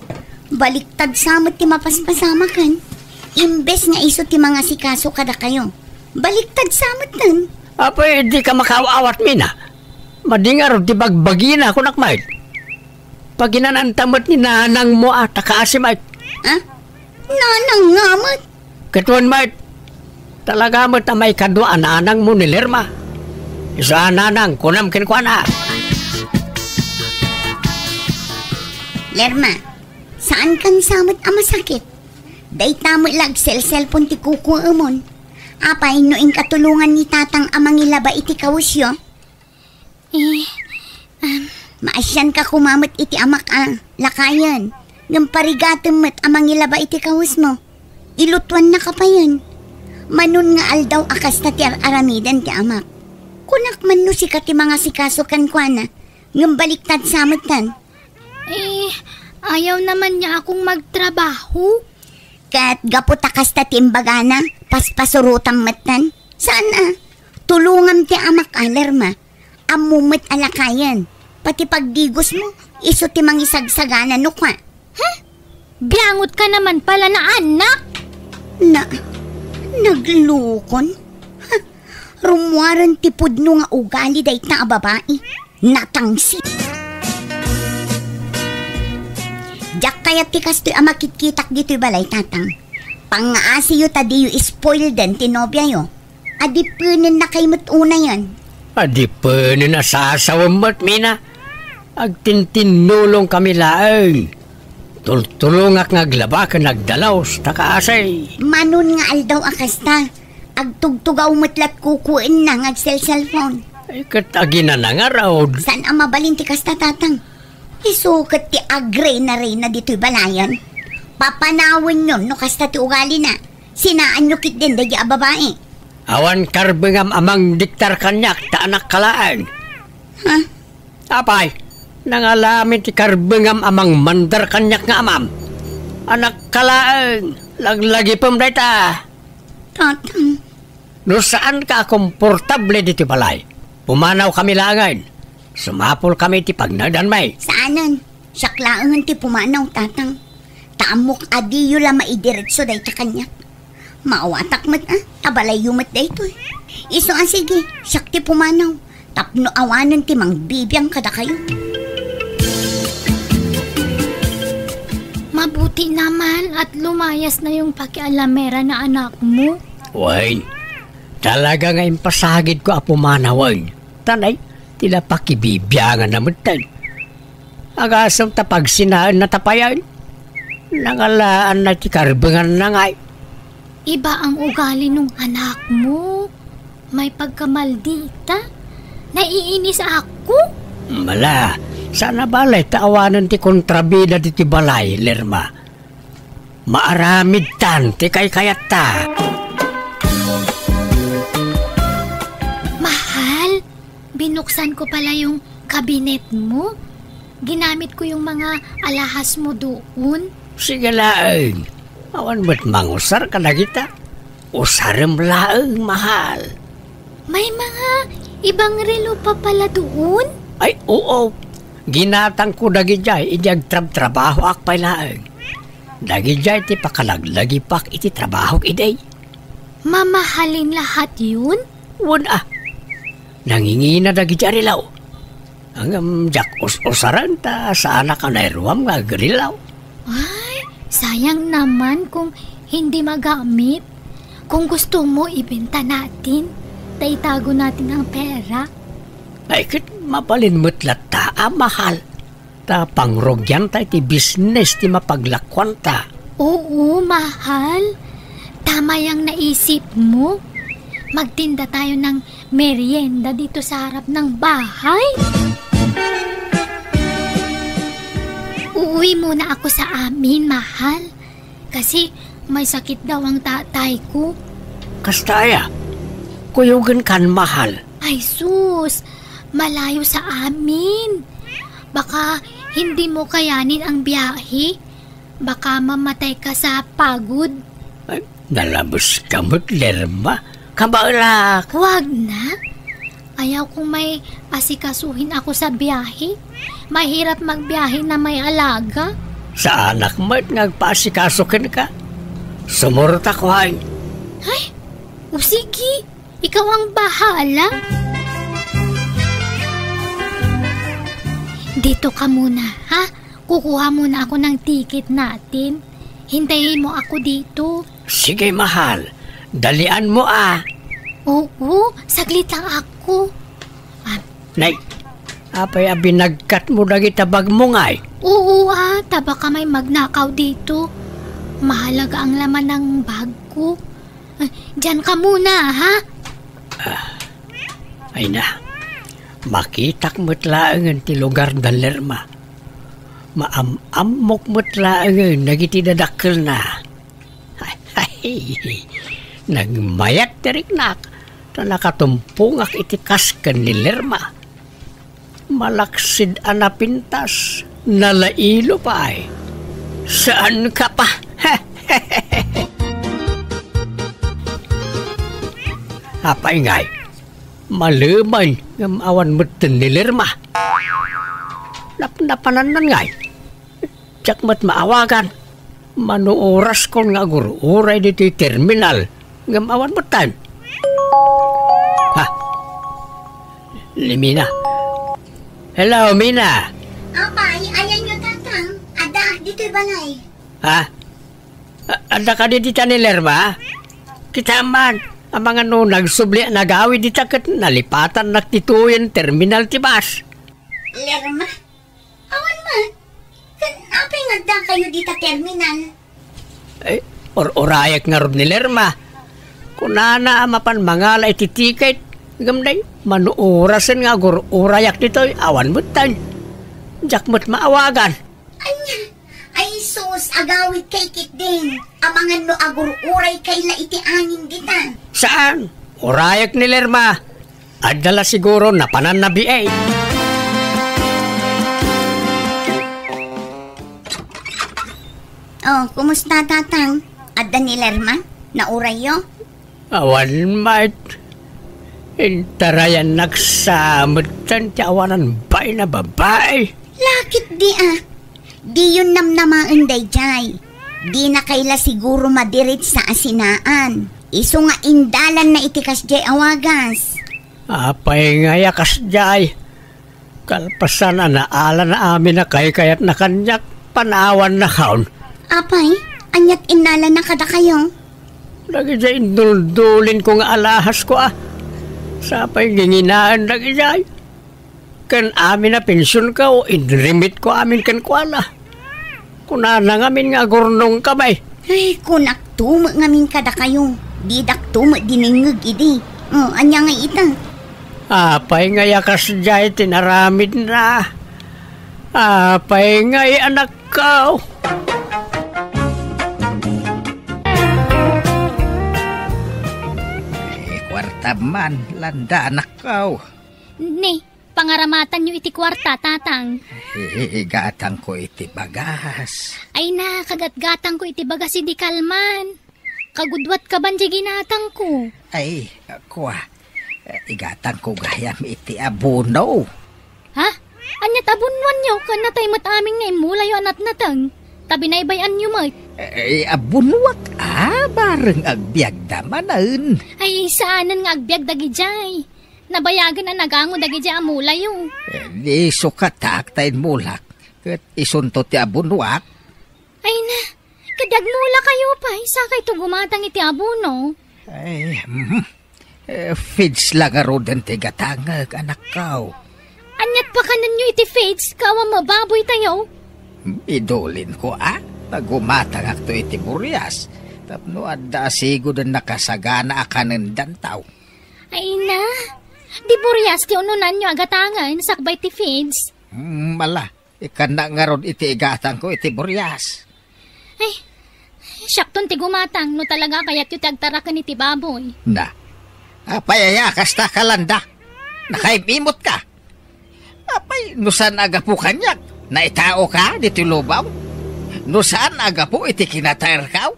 Baliktad samot ti mapaspasama kan. Imbes nga iso ti mga sikaso kada kayo. Baliktad samot nan. Apay, di ka makawawat mina. Madingar ti bagbagi na ako nakmait. Pag inanantamot ni nanang mo at takaasimait. Nanang ngamot? Katuan mait. Talaga mo't na may kaduan anang mo ni Lerma. Isa nanang kunam kinkwana. Lerma, saan kang samot ang masakit? Day tamo lag cellphone ti kuko amon. Apay no ing katulungan ni tatang amang ilaba iti kawusyo. Maasyan ka kumamot iti amak lakayan. Ngam parigatem met amang ilaba iti kawus mo. Ilutuan na ka pa yun. Manun nga aldaw akas na ti aramidan ti amak. Kunak man no sikat ti mga sikaso kan kwa na. Ngam baliktad samutan. Ayaw naman niya akong magtrabaho. Kat gaputakas ta timbagana, paspasurutang matan. Saan tulungan ti amak Lerma. Amumit alakayan. Pati pagdigos mo, iso ti mangisagsagana no kwa. Biangot ka naman pala na anak. Naglukon? Rumuaran ti pudno nga ugali day ta babae. Natangsi. Jak kaya ti kastoy makitkitak dito'y balay tatang. Pangaasi yu tadi yu spoil den tinobya yu. Adipunin na kay una yan. Adipunin na sasawamot mina. Agtintinulong kami laeng. Tultulungak ngaglaba ka nagdalaw sa kaasay. Manon nga aldaw akasta. Agtugtugaw matlat kukuin na nga cellphone. Ay katagina na nga raw. San ang mabalin ti kasta tatang? Isukat ti agre na rin na dito'y balayan. Papanawin yun no kasta ti ugali na. Sinaan nyo kit din dagi a babae. Awan karbengam amang diktar kanyak ta anak kalaan. Ha? Apay, nangalamin ti karbengam amang mandar kanyak nga amam. Anak kalaan, laglagi pam dayta. Tatang. No saan ka komportable dito balay? Pumanaw kami langan. Sumapol kami ti pagnagdanmay. Saanan? Siyaklaangan ti pumanaw tatang. Tamok adiyo la maidiretso day ta kanyak. Maawatak mat tabalay yumat day to. Iso sige, siyak ti pumanaw. Tapno awanan ti mang bibiyang kada kayo. Mabuti naman at lumayas na yung pakialamera na anak mo. Wain, talaga nga impasagid ko apumanawan. Tanay, tila pakibibiyangan naman tan. Agasam tapag sinaan na tapayan. Nangalaan na ti karbengan na ngay. Iba ang ugali nung anak mo. May pagkamaldita. Naiinis ako. Mala, sana balay taawanan ti kontrabida di ti balay, Lerma. Maaramid tan ti kay kayat ta. Mahal, binuksan ko pala yung kabinet mo. Ginamit ko yung mga alahas mo doon. Sige laeng, awan ba't mangusar ka na kita? Usarem laeng, mahal. May mga ibang relo pa pala doon? Ay, oo. Ginatang ko dagi jay, ijag trabaho ak pay laeng. Dagi jay ti pakalaglagi pak iti trabaho iday. Mamahalin lahat yun? Wun nangingina dagi jay rilaw. Ang jak usaran ta sa anak na iruam nga grilaw. Ay, sayang naman kung hindi magamit. Kung gusto mo, ibenta natin. Taitago natin ang pera. Ay, kit mapalinmut lata, mahal. Ta pangrogyan ta iti business ti mapaglakwan ta. Oo, mahal. Tama yung naisip mo. Magtinda tayo ng merienda dito sa harap ng bahay. Uuwi muna ako sa amin, mahal. Kasi may sakit daw ang tatay ko. Kastaya, kuyugan kan mahal. Ay sus, malayo sa amin. Baka hindi mo kayanin ang biyahe. Baka mamatay ka sa pagod. Ay, nalabos ka mo't, Lerma. Kabalak. Huwag na. Ayaw kung may asikasuhin ako sa biyahe. Mahirap magbiyahe na may alaga. Sa anak mo't nagpaasikasukin ka. Sumurta ko ay. Ay, o sige. Ikaw ang bahala. Dito ka muna, ha? Kukuha muna ako ng ticket natin. Hintayin mo ako dito. Sige, mahal. Dalian mo Oo, saglit lang ako. Nay, apay binagkat mo dagi tabag mo ngay. Oo taba ka may magnakaw dito. Mahalaga ang laman ng bag ko. Diyan ka muna, ha? Ay na, makitak mo't laangan ti lugar ng Lerma. Maamamok mo't laangan nagitidadakil na. Ay, nagmayat tiriknak na nakatumpungak itikaskan ni Lerma. Malaksid anapintas, nalailo pa ay. Saan ka pa? Apay ngay, maluman ng awan mo't ni Lerma. Napananan ngay, tsak mo't maawagan. Manuoras ko nga gururay dito yung terminal. Ngamawan mo tan. Ha? Limina. Hello, Mina. Apay, ayan nyo tatang. Ada, dito'y balay. Ha? Ada ka dito ni Lerma? Kita man, ang mga nagsubli, nagawi dito kat nalipatan naktituyan terminal tibas. Lerma, Nagda kayo dita terminal. Orayak nga rob ni Lerma. Kunana mapan mangala iti-ticket. Gamday, manuurasan nga orayak dito. Awan mo tan. Jak mo't maawagan. Ay sus, agawid kay kit din. Amangan no agur-uray kay la iti angin dita. Saan? Orayak ni Lerma. Adala siguro na pananabi ay. Oh, kumusta tatang? Adda ni Lerma? Nauray yo? Awan mat. Intarayan nagsamot tan ti awanan bay na babae. Lakit di Di yun namnamaan day jay. Di na kaila siguro madirit sa asinaan. Iso nga indalan na itikas jay awagas. Apay nga yakas jay. Kalpasan na naala na amin na kayat na kanyak panawan na kaon. Apay, anyat inala na kada kayo. Lagi jay induldulin ko nga alahas ko Sapay ginginaan lagi jay. Kan amin na pensyon ka o inrimit ko amin kan kuala. Kunana ngamin nga gurnong kamay. Ay, kunak tumo ngamin kada kayo. Didak tumo diningag idi. Anya nga ita. Apay nga yakas jay tinaramid na. Apay nga anak ka. Kwarta man, landa anak ka. Ni, pangaramatan nyo iti kwarta, tatang. Igatang ko iti bagas. Ay na, kagatgatang ko iti bagas iti kalman. Kagudwat ka ban di ginatang ko. Ay, igatang ko gayam iti abuno. Ha? Anyat abunwan nyo, kanatay mat aming nga imula yung anat natang. Tabi na ibayan nyo mat. Abunwak bareng agbyag damanan. Ay, saanan nga agbyag dagi jay. Nabayagan na nagango dagi jay amula yung. Di sukatak tayo mulak. Kat isunto ti abunwak. Ay na, kadag mula kayo pa. Sakay to gumatang iti abuno. Ay, feeds lang arodan ti gatangag, anak kao. Anyat pa kanan nyo iti feeds, kawa mababoy tayo. Idolin ko nagumatang akto iti buryas. Tapno adda asigo din nakasagana akanan dantaw. Ay na, di buryas ti ununan nyo agatangan, sakbay ti feeds. Mala, ikan na nga ron iti igatang ko iti buryas. Ay, syakton ti gumatang, no talaga kaya't yung tagtarakan iti baboy. Na, apayaya kasta kalanda. Nakaimimot ka. Apay, nusan aga po kanyak? Naitao ka dito lubaw? Nusan aga po iti kinatayar ka?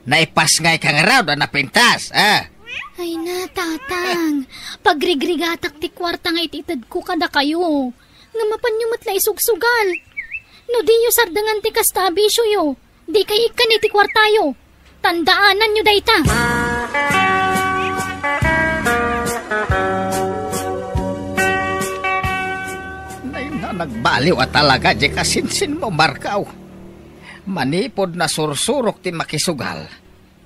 Naipas ngay kang raw na napintas, Ay na, tatang. Pagrigrigatak ti kwarta nga ititad ko kada kayo. Nga mapanyo matla isugsugal. No di yu sardangan ti kastabisyo yo. Di kay ikan iti kwartayo. Tandaanan nyo dayta. Nagbaliw at talaga di kasinsin mo, Markaw. Manipod na sursurok ti makisugal.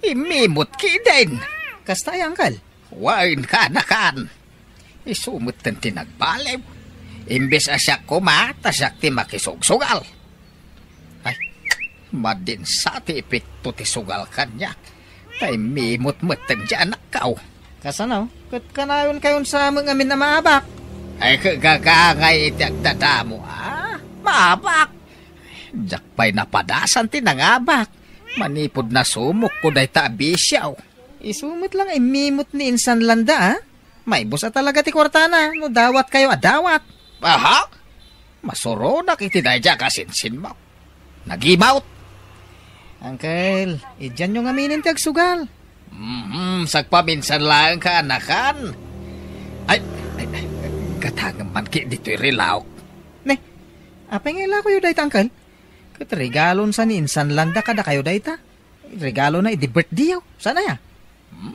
Imimot ki din. Kastay, Angkal. Wain ka na kan. Isumot tan ti nagbaliw. Imbes asyak kumata siyak ti makisugsugal. Ay, madin sa ti ipikto ti sugal kanya. Tay mimot-mot tan di anak kao. Kasanaw, kat kanayon kayon sa mga amin na maabak. Ay kagagangay iti agdadamo, maabak. Jakpay napadasan ti nangabak. Manipod na sumok ko day taabisyaw. Isumot lang imimot ni insan landa, May busa talaga ti kwartana. No dawat kayo adawat. Aha? Masuronak iti dayja kasinsin mo. Nag-imount. Uncle, idyan yung aminin ti agsugal. Sagpaminsan lang ka, anakan. Ay, katangam man ki dito'y rilaok. Ne, apay ngayon ko yung dayta, Uncle. Kat regalon sa ninsan landa kada kayo dayta. Regalo na idi-birthday yaw. Sana ya?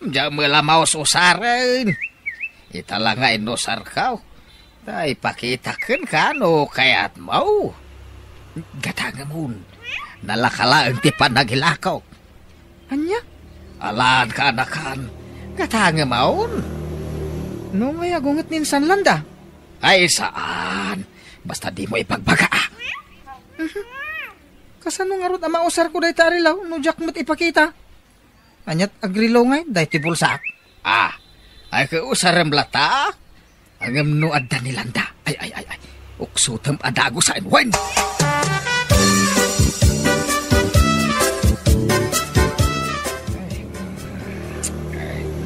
Diyan mo lamaw usarin. Ita lang nga inosar ka. Tay pakitakan ka no kaya't mau. Gatangam hun. Nalakalaan ti panagilakaw. Anya? Alaan ka anakan. Gatangam maun. No may agungat ninsan landa. Ay saan? Basta di mo ipagbaga. Kasano nga rod ang mausar ko dahi tarilaw, no jak mo't ipakita. Anyat agrilo ngay, dahi ti bulsak. Ay kausar ang blata. Ang no adda nilanda. Ay. Uksutam adago sa inwan.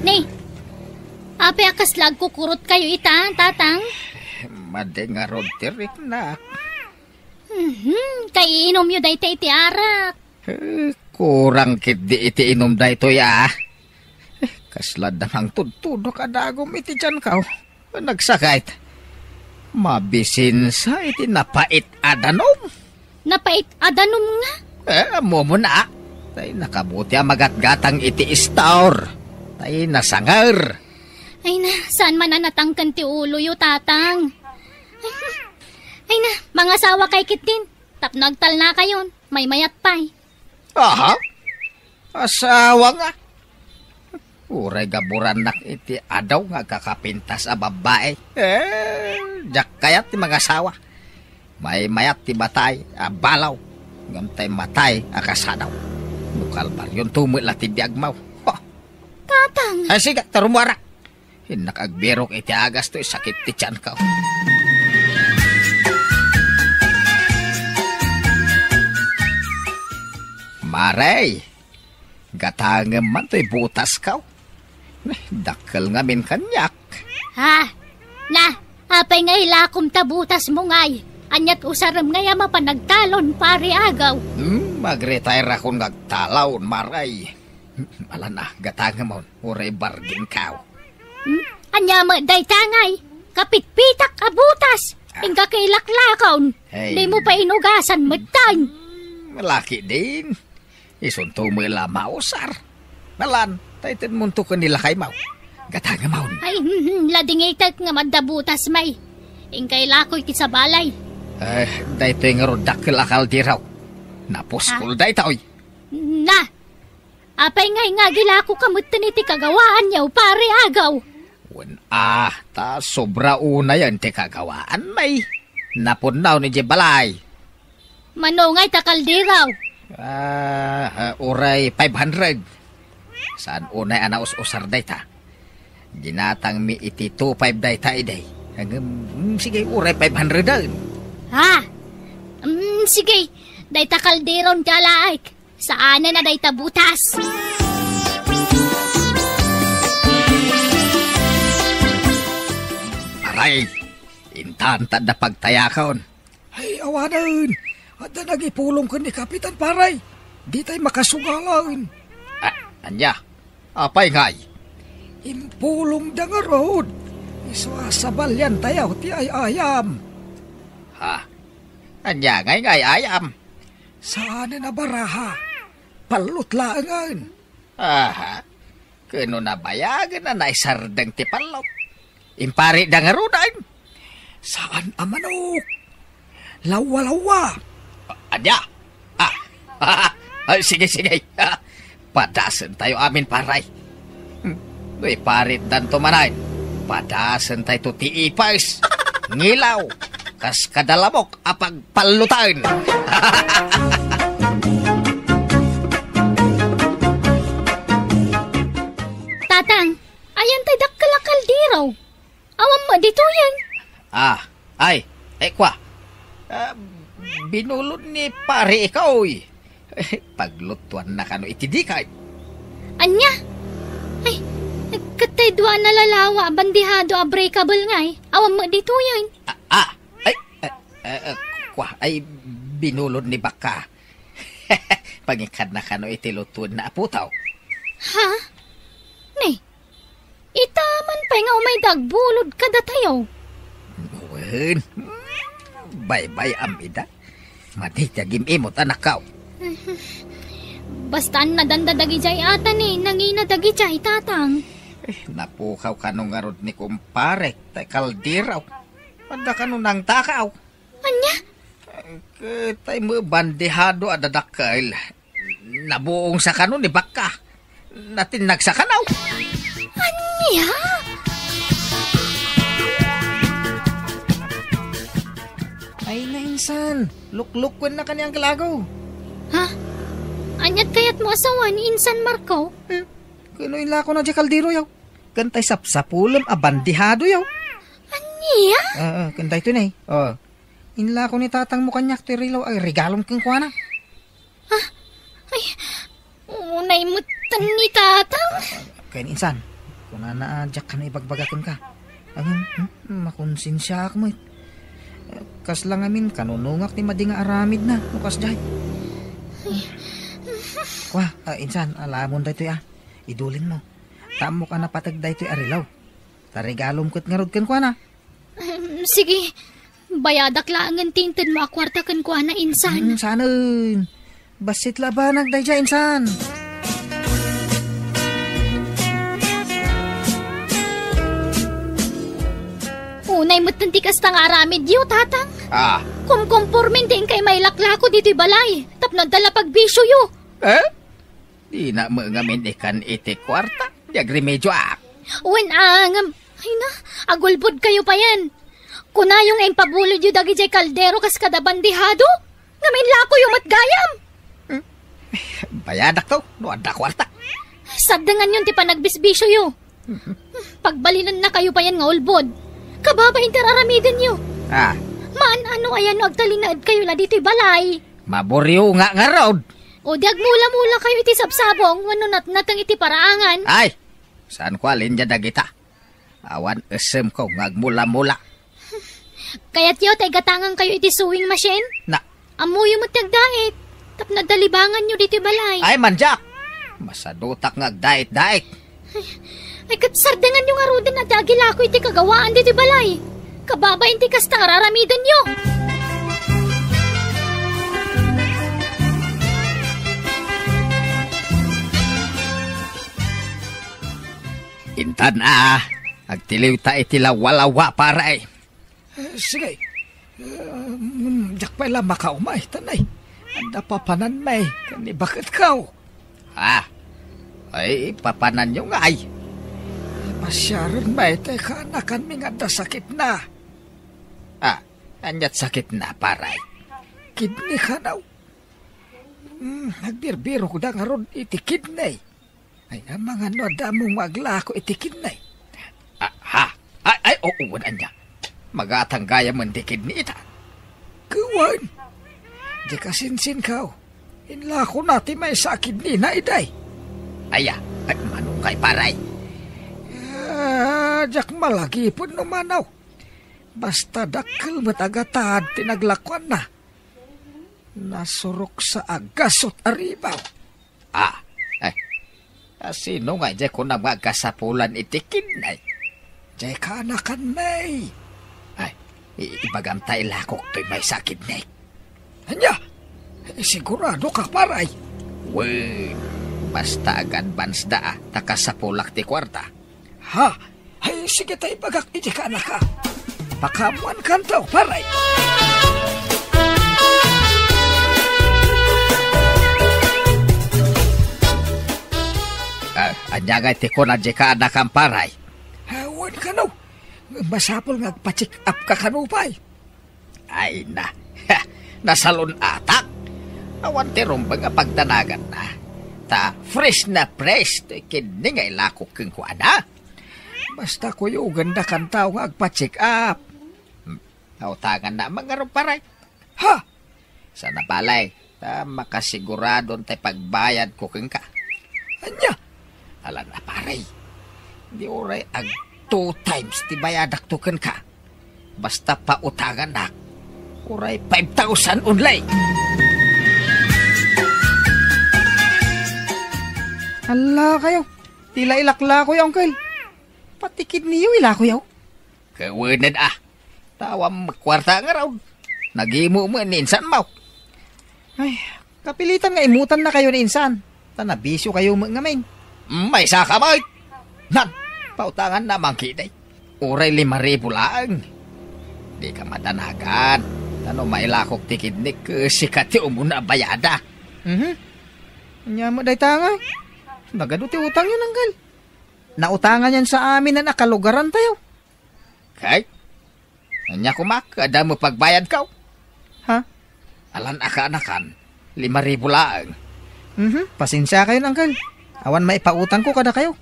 Nay, ape akas lag kukurot kayo ita, tatang. Made nga rod tirik na. Kay inom yu dahi iti arak. Kurang kit di iti inom da ito ya. Kaslad namang tudtudok adagom iti dyan ka. Nagsakait. Mabisin sa iti napait adanom. Napait adanom nga. Mo na. Tay nakabuti ang magatgatang iti istaur. Tay nasangar. Ay na, saan man natangkan ti ulo yu, tatang? Ay na, mga sawa kay kitin. Tapnagtal na kayon, may mayat pa'y. Aha? Asawa nga. Uray gaburan nak iti adaw nga kakapintas a babae. Jak kayat ti mga asawa. May mayat ti batay a balaw. Ngantay matay a kasadaw. Nukal baryon tumula ti biagmaw. Tatang. Ay siga, tarumara. Hinakagbirok iti agas to sakit ti tiyan ka. Maray, gatangem man to'y butas ka. Dakkel nga min kanyak. Ha? Na, apay nga ilakom tabutas mo ngay. Anyat usaram nga yama pa nagtalon pare agaw. Mag-retire akong nagtalaw, maray. Ala na, gatangem mo, uray bargin ka. Anya mo day tangay. Kapitpitak abutas. Ingka kay laklakaon. Hey. Di mo pa inugasan magtang. Malaki din. Isunto mo ila mausar. Nalan, taitin mo to kanila kay mau. Gatanga maun. Ay, ladingitat nga madabutas may. Ingkay lakoy ti sa balay. Dahito yung rodak kilakal di raw. Napuskol dahi taoy. Na, apay nga gilako kamutan iti kagawaan niyaw pare agaw. Ta sobra una yan ti kagawaan may. Napunaw ni Jebalay. Manongay takaldiraw. Uray 500. Saan unay anaus-usar day ta? Ginatang mi iti 2.5 day ta iday. Sige, uray 500 daw. Ha? Sige, day takaldiron kalaik. Saan na day tabutas? Aray, intantad na pagtayakon. Ay, awanan. At na nagipulong ka ni Kapitan Paray. Di tayo makasugalan. Anya, apay ngay? Impulong da nga road. Iswasabal yan tayo ti ayam. Ha? Anya ngay ayam? Saan na baraha? Palut laangan. Aha, kuno na bayagan na naisardang ti palot. Impari da nga rodan. Saan amanok? Lawa-lawa. Anya? Sige. Padasan tayo amin paray. May parit dan tumanay. Padasan tayo ti ipais. Ngilaw. Kas kadalamok apag palutan. Tatang, ayan tayo dakkalakal diraw. Awam mo dito yan. Kwa. Binulod ni pare ikaw eh. Paglutuan na kano itidikay. Anya? Ay, katay dua na lalawa, bandihado a breakable nga eh. Awam mo dito yan. Kwa, ay binulod ni baka. Pangikad na kano itilutuan na aputaw. Ha? Nay, itaman pa nga umay dagbulod kada tayo. Nuwan. Bye-bye, amida. Maditagim imot anak ka. Bastaan na dandadagi jay atan eh. Nanginadagi jay tatang. Napukaw ka nung arod ni kumpare. Tay kaldiraw. Pada ka nung nang takaw. Anya? Tay mo bandihado adadakal. Nabuong sa kanon ni baka. Natinag sa kanaw. Anya? Ay, nainsan. Luklukwan na kanyang kalagaw. Ha? Anyat kayat mo asawa ni Insan Marco? Kano inla ko na di kaldero yaw. Kantay sapsapulam abandihado yaw. Aniya? Kantay to na inla ko ni tatang mo kanyak to rilaw ay regalong kang kuana. Ay, unay mo ni tatang. Kaya Insan, kung naadyak ka na ibagbagakan ka. Ang makonsensya ako mo. Kas lang amin, kanunungak ni madinga aramid na. Mukas jay. Wah, Insan, alamon da ito idulin mo. Tamo ka na patag da ito arilaw. Tarigalom ko't ngarod kan kwa na. Sige, bayadak lang ang tintin mo akwarta kan kwa na Insan. Sana, basit labanag da dya Insan. Unay mo't nantikas tang aramid yu, tatang. Kumkumpormin din kay may laklako dito'y balay. Tapno dala pagbisyo yu. Di na mangamin ikan iti kwarta. Di agremedyo Wen angam. Ay na, agulbod kayo pa yan. Kunayong ay pabulod yu dagi jay kaldero kas kadabandihado. Ngamin lako yung matgayam. Bayadak to, noad na kwarta. Sadangan yun ti panagbisbisyo yu. Pagbalinan na kayo pa yan nga ulbod. Kababa interaramidin nyo. Maan ano ayan agtalinaad kayo la dito'y balay. Maburyo nga road. O diag mula-mula kayo iti sabsabong wano natang iti paraangan. Ay, saan ko alin dyan dagita? Awan esem ko ngagmula-mula. Kaya't yaw tay gatangan kayo iti sewing machine? Na. Amuyo mo tagdait. Tap nadalibangan nyo dito'y balay. Ay manjak. Masadutak ngagdait-dait. Ay katsardangan nyo nga rodin na dagila ako iti kagawaan dito'y balay. Kababa inti kastang raramidan nyo. Intan agtiliw ta itila walawa para Sige. Jak pa ila makaumay, tanay. Anda papanan may, kani bakit kaw? Ay, papanan nyo nga ay. Masyaran may, teka anakan mi nga da sakit na. Anyat sakit na paray. Kidney ka daw. Nagbirbiro ko da nga ron iti kidney. Ay, ang mga noda mong magla ko iti kidney. Ay, oo, anya. Magatanggaya man di kidney ita. Kawan. Di kasinsin ka. Inla ko natin may sakit ni na iday. Ay, manong kay paray. Jak malagi po numanaw. Basta dakil matagatan tinaglakwan na. Nasurok sa agasot aribaw. Sino nga dyan ko na magasapulan itikin ay? Diyay ka anakan may. Ay, ibagantay lakok to'y may sakit na. Anya, sigurado ka paray. Wen, basta advance da takasapulak ti kwarta. Ay, sige tayo bagak iti ka anaka. Pakamuan kantaw paray. Anyagay ti ko na di ka anakang paray. Hawan ka no. Masapol nga pa-check up ka kanupay. Ay na. Nasalon atak. Awan ti rumbang pagdanagan na. Ta fresh na fresh. Kini ngay lakok keng kuana. Basta ko yung ganda kantaw nga agpa-check up. Nautangan na mga rumparay. Sana balay. Makasiguradon tayo pagbayad ko keng ka. Anya? Alam na paray. Di oray ag 2 times ti bayadak tuken ka. Basta pautangan na. Oray 5,000 unlay. Hala kayo. Tila ilakla ko yung uncle. Patikid niyo ila ko yaw. Kawanan Tawam kwarta nga raw. Nagimo mo ni Insan mo. Ay, kapilitan nga imutan na kayo ni Insan. Tanabisyo kayo nga main. May saka mo. Nan, pautangan na mangkiday. Uray 5,000 lang. Di ka madanagan. Tano mailakok tikidnik sikat ti umuna bayada. Nya mo day tangay. Nagaduti utang yun, anggal. Nautangan yan sa amin na nakalugaran tayo. Kay? Anya kumak, ada mo pagbayad ka. Ha? Alan aka-anakan, 5,000 lang. Pasensya kayo, Uncle. Awan maipautang ko kada kayo.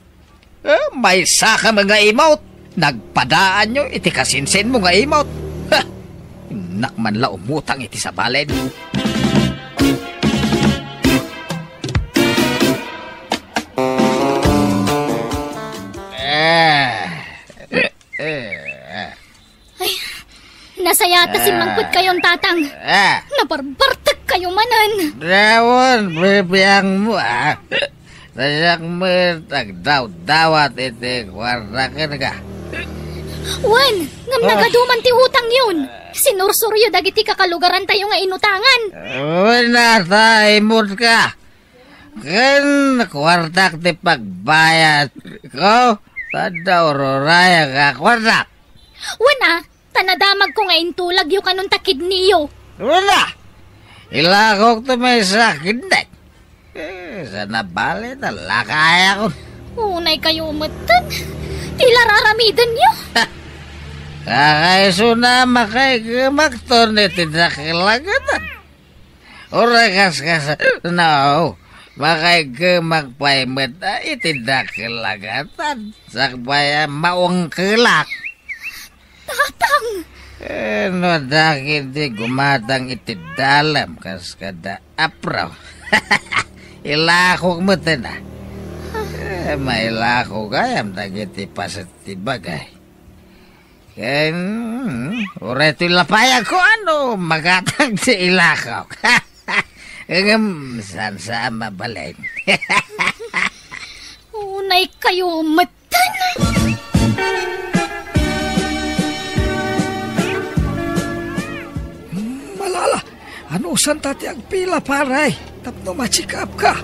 May saka mga imot. Nagpadaan nyo, iti kasinsin mo nga imot. Ha! Nakman la umutang iti sa baled. Nasayata si Mangkut kayong tatang. Nabarbartag kayo manan. Rawon, bibiyang mo Nasak mo tagdaw-dawat iti kwartakin ka. Wan, ngam nagaduman ti utang yun. Sinursuryo dagiti kakalugaran tayo nga inutangan. Wala taimot ka. Kan kwartak ti pagbayad ko. Tadaw roraya ka kwartak. Wana, tanadamag ko nga intulag yung kanong takid niyo. Wala. Ilakok to may sakit na. Sa nabali talakaya ko. Unay kayo umatan. Tila raramidan niyo. Kakaiso na makaigamakton iti nakilagatan. Urakas no. Makaigamagpaimat iti nakilagatan. Sakbaya maong kilak. Tatang! No, dahil di gumatang iti dalam kas kada apraw. Ilakok mo na. Mailakok ayam dagiti pasati bagay. Ken, ureto lapaya ko ano, magatang si ilakok. Saan sa mabalay. Unay kayo matan. Malala, ano saan tati ang pila paray? Tapno ma-check-up ka.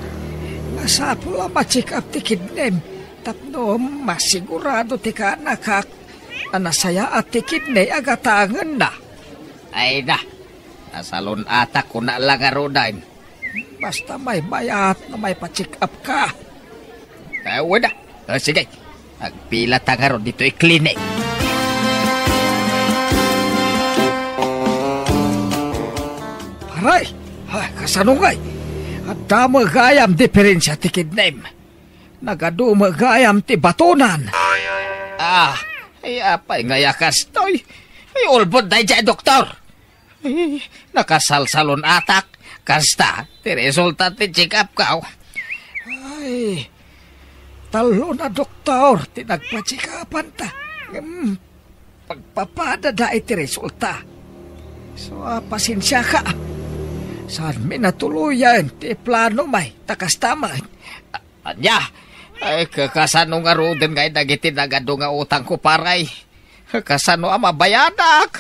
Nasapula ma-check-up ti kidnem. Tapno masigurado ti ka nakak. Anasaya at ti kidney agatangan na. Ay na, nasalon atak ko na lang arodain. Basta may bayat na may pa-check-up ka. Wala. Sige, agpila tangaro dito i-clinic. Paray, kasanungay. At damagayam diferensya ti kidnem. Nagadumagayam ti batunan. Ay apay ngayakas to'y. Ay ulbod na dyan, doktor. Ay, nakasalsalon atak. Kasta, ti resulta ti check-up ka. Ay, talo na doktor, ti nagpa-check-upan ta. Pagpapada da iti resulta. So, pasensya ka. Saan mi natuluyan, ti plano may, takas tama. Anya, ay kakasano nga roden ngay dagiti nagado nga utang ko paray. Kakasano ang mabayadak.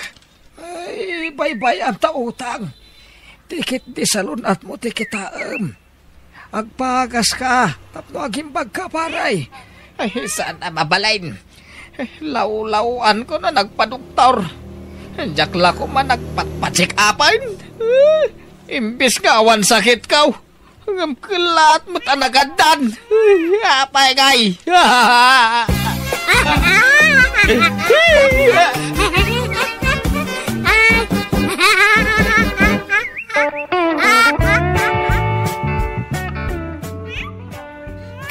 Ay, baybay ang tautang. Tikit di salunat mo tikitaam. Agpagas ka, tapno agimbag ka paray. Ay, saan na mabalain? Law-lawan ko na nagpadoktor. Jakla ko man nagpatpacheck upan. Imbis nga awan sakit ka. Ngam kelat mo tanagadan. Apay gay.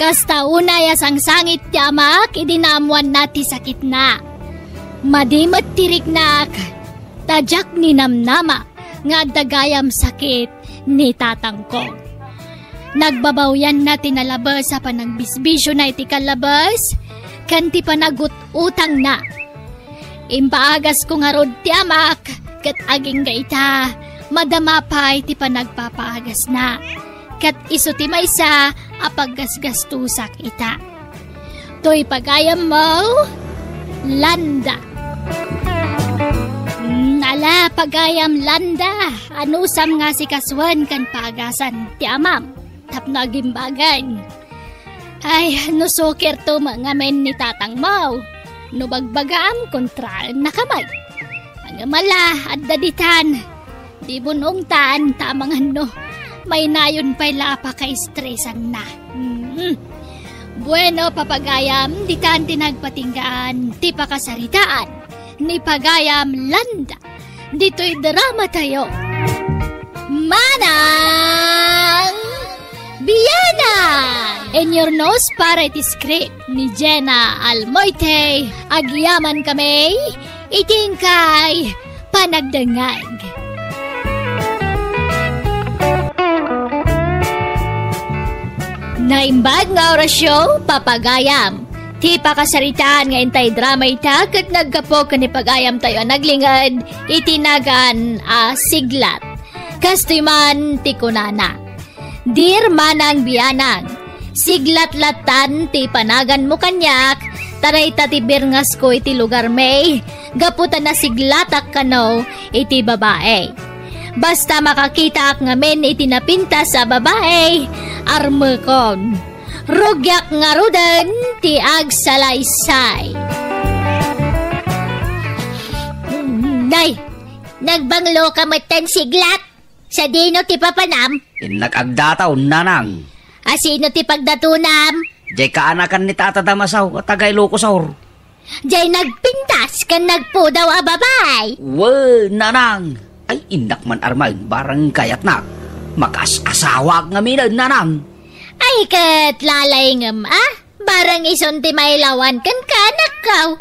Kasta unay asang sangit tiamak, idinamuan nati sakit na. Madimat tirik na tajak ni namnama, nga dagayam sakit ni tatang ko. Nagbabawyan natin na labas sa panagbisbisyo na iti kalabas, kanti panagut utang na. Impaagas ko nga rod tiamak, kat aging gaita, madama pa iti panagpapaagas na. Kat iso ti maysa apaggasgastusak ita. To'y pagayam mo, landa. Ala, pagayam landa. Anusam nga si kaswan kan paagasan ti amam. Tapno agimbagan. Ay, nusukir to mga men ni tatang mo. Nubagbagam kontra na kamay. Pangamala at daditan. Di bunong taan tamang ano. May nayon pa'y lapa ka-stressan na. Bueno, papagayam, di kan tinagpatinggaan, ti pakasaritaan, ni pagayam landa. Dito'y drama tayo. Manang Biyana! In your nose para iti script ni Jenna Almoite. Agyaman kami, itingkay panagdangag. Naimbag nga orasyon, papagayam. Ti pakasaritaan nga intay drama ita kat nagkapo ka ni pagayam tayo naglingad itinagan siglat. Kastoy man ti kunana. Dir manang biyanang, siglat-latan ti panagan mo kanyak, taray tatibir ngas ko iti lugar may, gaputan na siglatak kano iti babae. Basta makakita ak ngamen iti napinta sa babae, armekon. Rugyak nga rudan ti agsalaysay. Nay, nagbanglo ka matan siglat. Sa dino ti papanam? Inagagdataw, nanang. Asino ti pagdatunam? Jay kaanakan ni Tata Damasaw at tagay Locosaur. Jay nagpintas kan nagpudaw a babay. Nanang. Ay, indak man armay, barang kayat na. Makas-asawag nga minan, nanang. Ay, kat lalay ngam, barang ison ti mailawan kan kanakaw.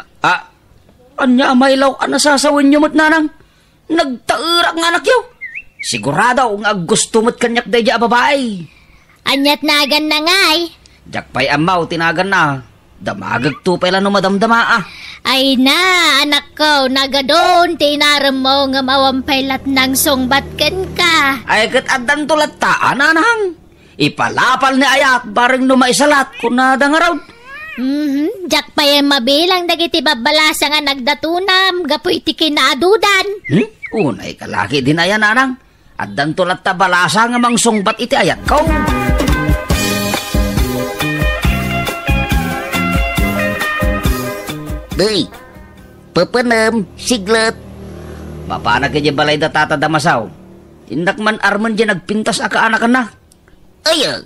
Anya mailaw ka nasasawin nyo mo't, nanang? Nagtairak nga anak yaw. Sigurado nga gusto mo't kanyak day a babae. Anyat nagan na ngay. Jakpay amaw, tinagan na. Damagag tupay lang no madamdama Ay na, anak ko, nagadon, tinaram mo nga mawampaylat ng songbatkan ka. Ay kat adan tulat taan, nanang. Ipalapal ni ayat, bareng numaisalat, kunada nga raw. Jak pa yung mabilang dagiti babalasa nga nagdatunam, gapoy iti kinaadudan. Unay kalaki din ayan, nanang. Adan tulat ta balasa nga mangsungbat iti ayat ko. Day, papanam, siglat. Mapana kaya balay da Tata Damasaw. Tindak man arman dyan nagpintas aka anakan na. Ayaw,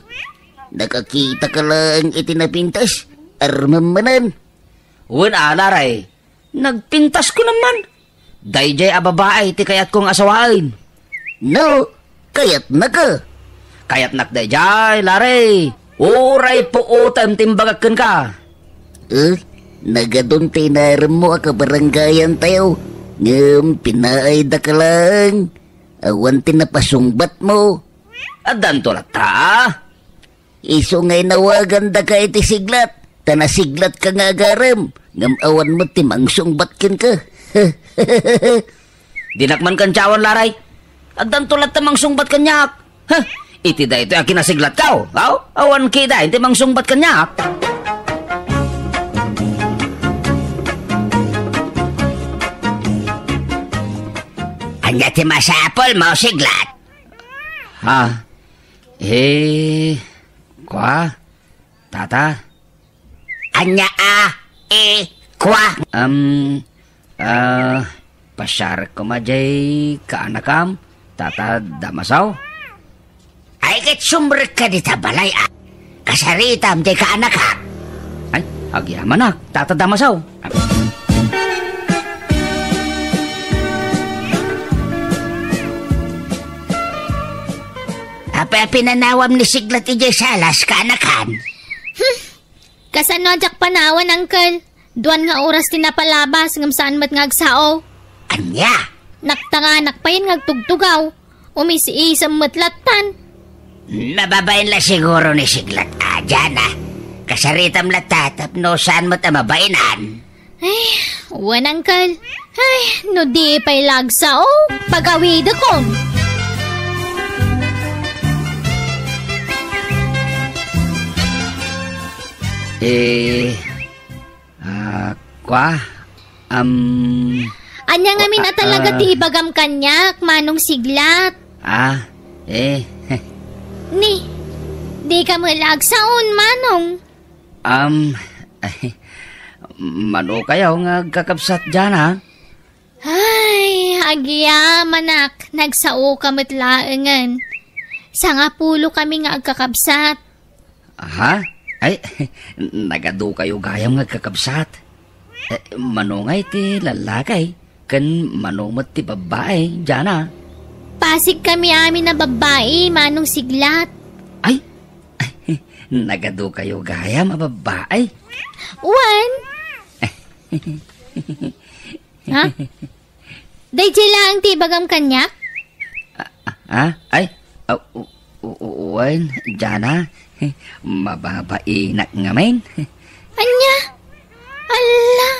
nakakita ka lang itinapintas, armamanan. Uwan alaray, nagpintas ko naman. Dayjay a babae ti kayat kong asawain. No, kayat na ka. Kayat nak dayjay, laray. Uray po utam timbagakan ka. Nagadon tinaram mo ka baranggayan tayo. Ngam, pinaay da ka lang. Awan tinapasungbat mo. Adan tulat ta. Iso ngay nawagan da ka iti siglat. Tanasiglat ka nga garam. Ngam awan mo timangsungbat kin ka. Dinakman kan cawan laray. Adan tulat ta mangsungbat kanyak. Iti da ito akin nasiglat ka. Awan kita, hindi mangsungbat kanyak. Anya ti masapol mo siglat. Kwa? Tata? Anya kwa? Pasyar ko majay kaanakam, Tata Damasaw? Ay kat sumrek ka di tabalay kasaritam di kaanakam. Ay, agyaman na, Tata Damasaw. Apa pinanawam ni siglat ijay salas kaanakan? Kasano jak panawan, Uncle? Duan nga oras tinapalabas ngam saan mat ngagsao. Anya? Naktanganak pa yun ngagtugtugaw. Umisi-isam matlatan. Mababayin la siguro ni siglat dyan Kasaritam latatap no saan mo tamabainan. Ay, uwan, Uncle. Ay, no di pa'y lagsao. Pagawid ako. Kwa? Anya nga mina talaga ti ibagam kanyak, manong siglat. Ni, di ka malagsaon, manong. Mano kayaw nga kakabsat dyan, Ay, agyaman nagsao ka matlaangan. Sangapulo kami nga agkakabsat. Ay, nagado kayo gayam nga kakabsat. Manongay ti lalakay, kan manong ti babae, dyan Nagpasig kami amin na babae, manong siglat. Ay, nagado kayo gaya, mababae. Wan? Ha? Dahil lang tibagam kanyak? Ay, Wan, Jana, mababainak ngamin. Anya? Ala,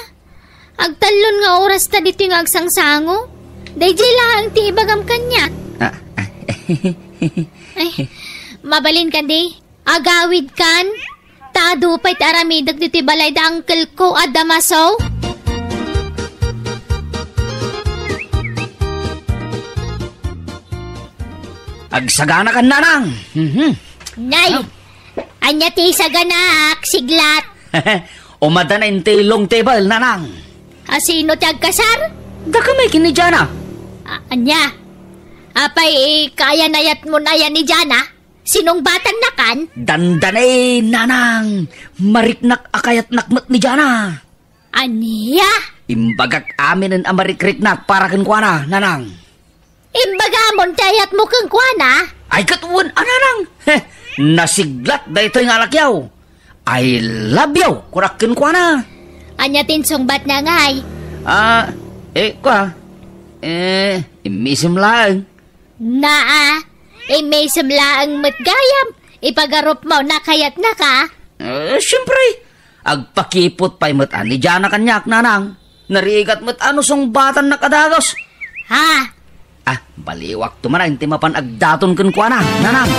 agtalon nga oras ta dito yung agsangsango. Dahil lang tibagam kanyak. Ay, mabalin ka di. Agawid kan. Tado pa'y aramidag dito balay da uncle ko at damaso. Agsagana kan nanang. Nay, anya ti saganak, siglat. Umada na intilong table, nanang. Asino ti agkasar? Da kamay kini Jana. Anya, apay kaya nayat mo na yan ni Jana? Sinong batan na kan? Dandanay, nanang. Mariknak akayat nakmat ni Jana. Anya? Imbagak amin ang amarikrik-nak para kenkwana, nanang. Imbagamon tayat mo kang kwana? Ay katuwan, nanang. Nasiglat da ito yung alakyaw. I love you, kurak kenkwana. Anya tinsong bat na ngay? Imisim lang. May simlaang matgayam. Ipagarop mo na kayat na ka? Siyempre, agpakipot pa'y matan ni Jana kanyak, nanang. Narigat matano song batan na kadagos. Ha? Baliwak tuman inti mapan agdaton ken kuana, nanang.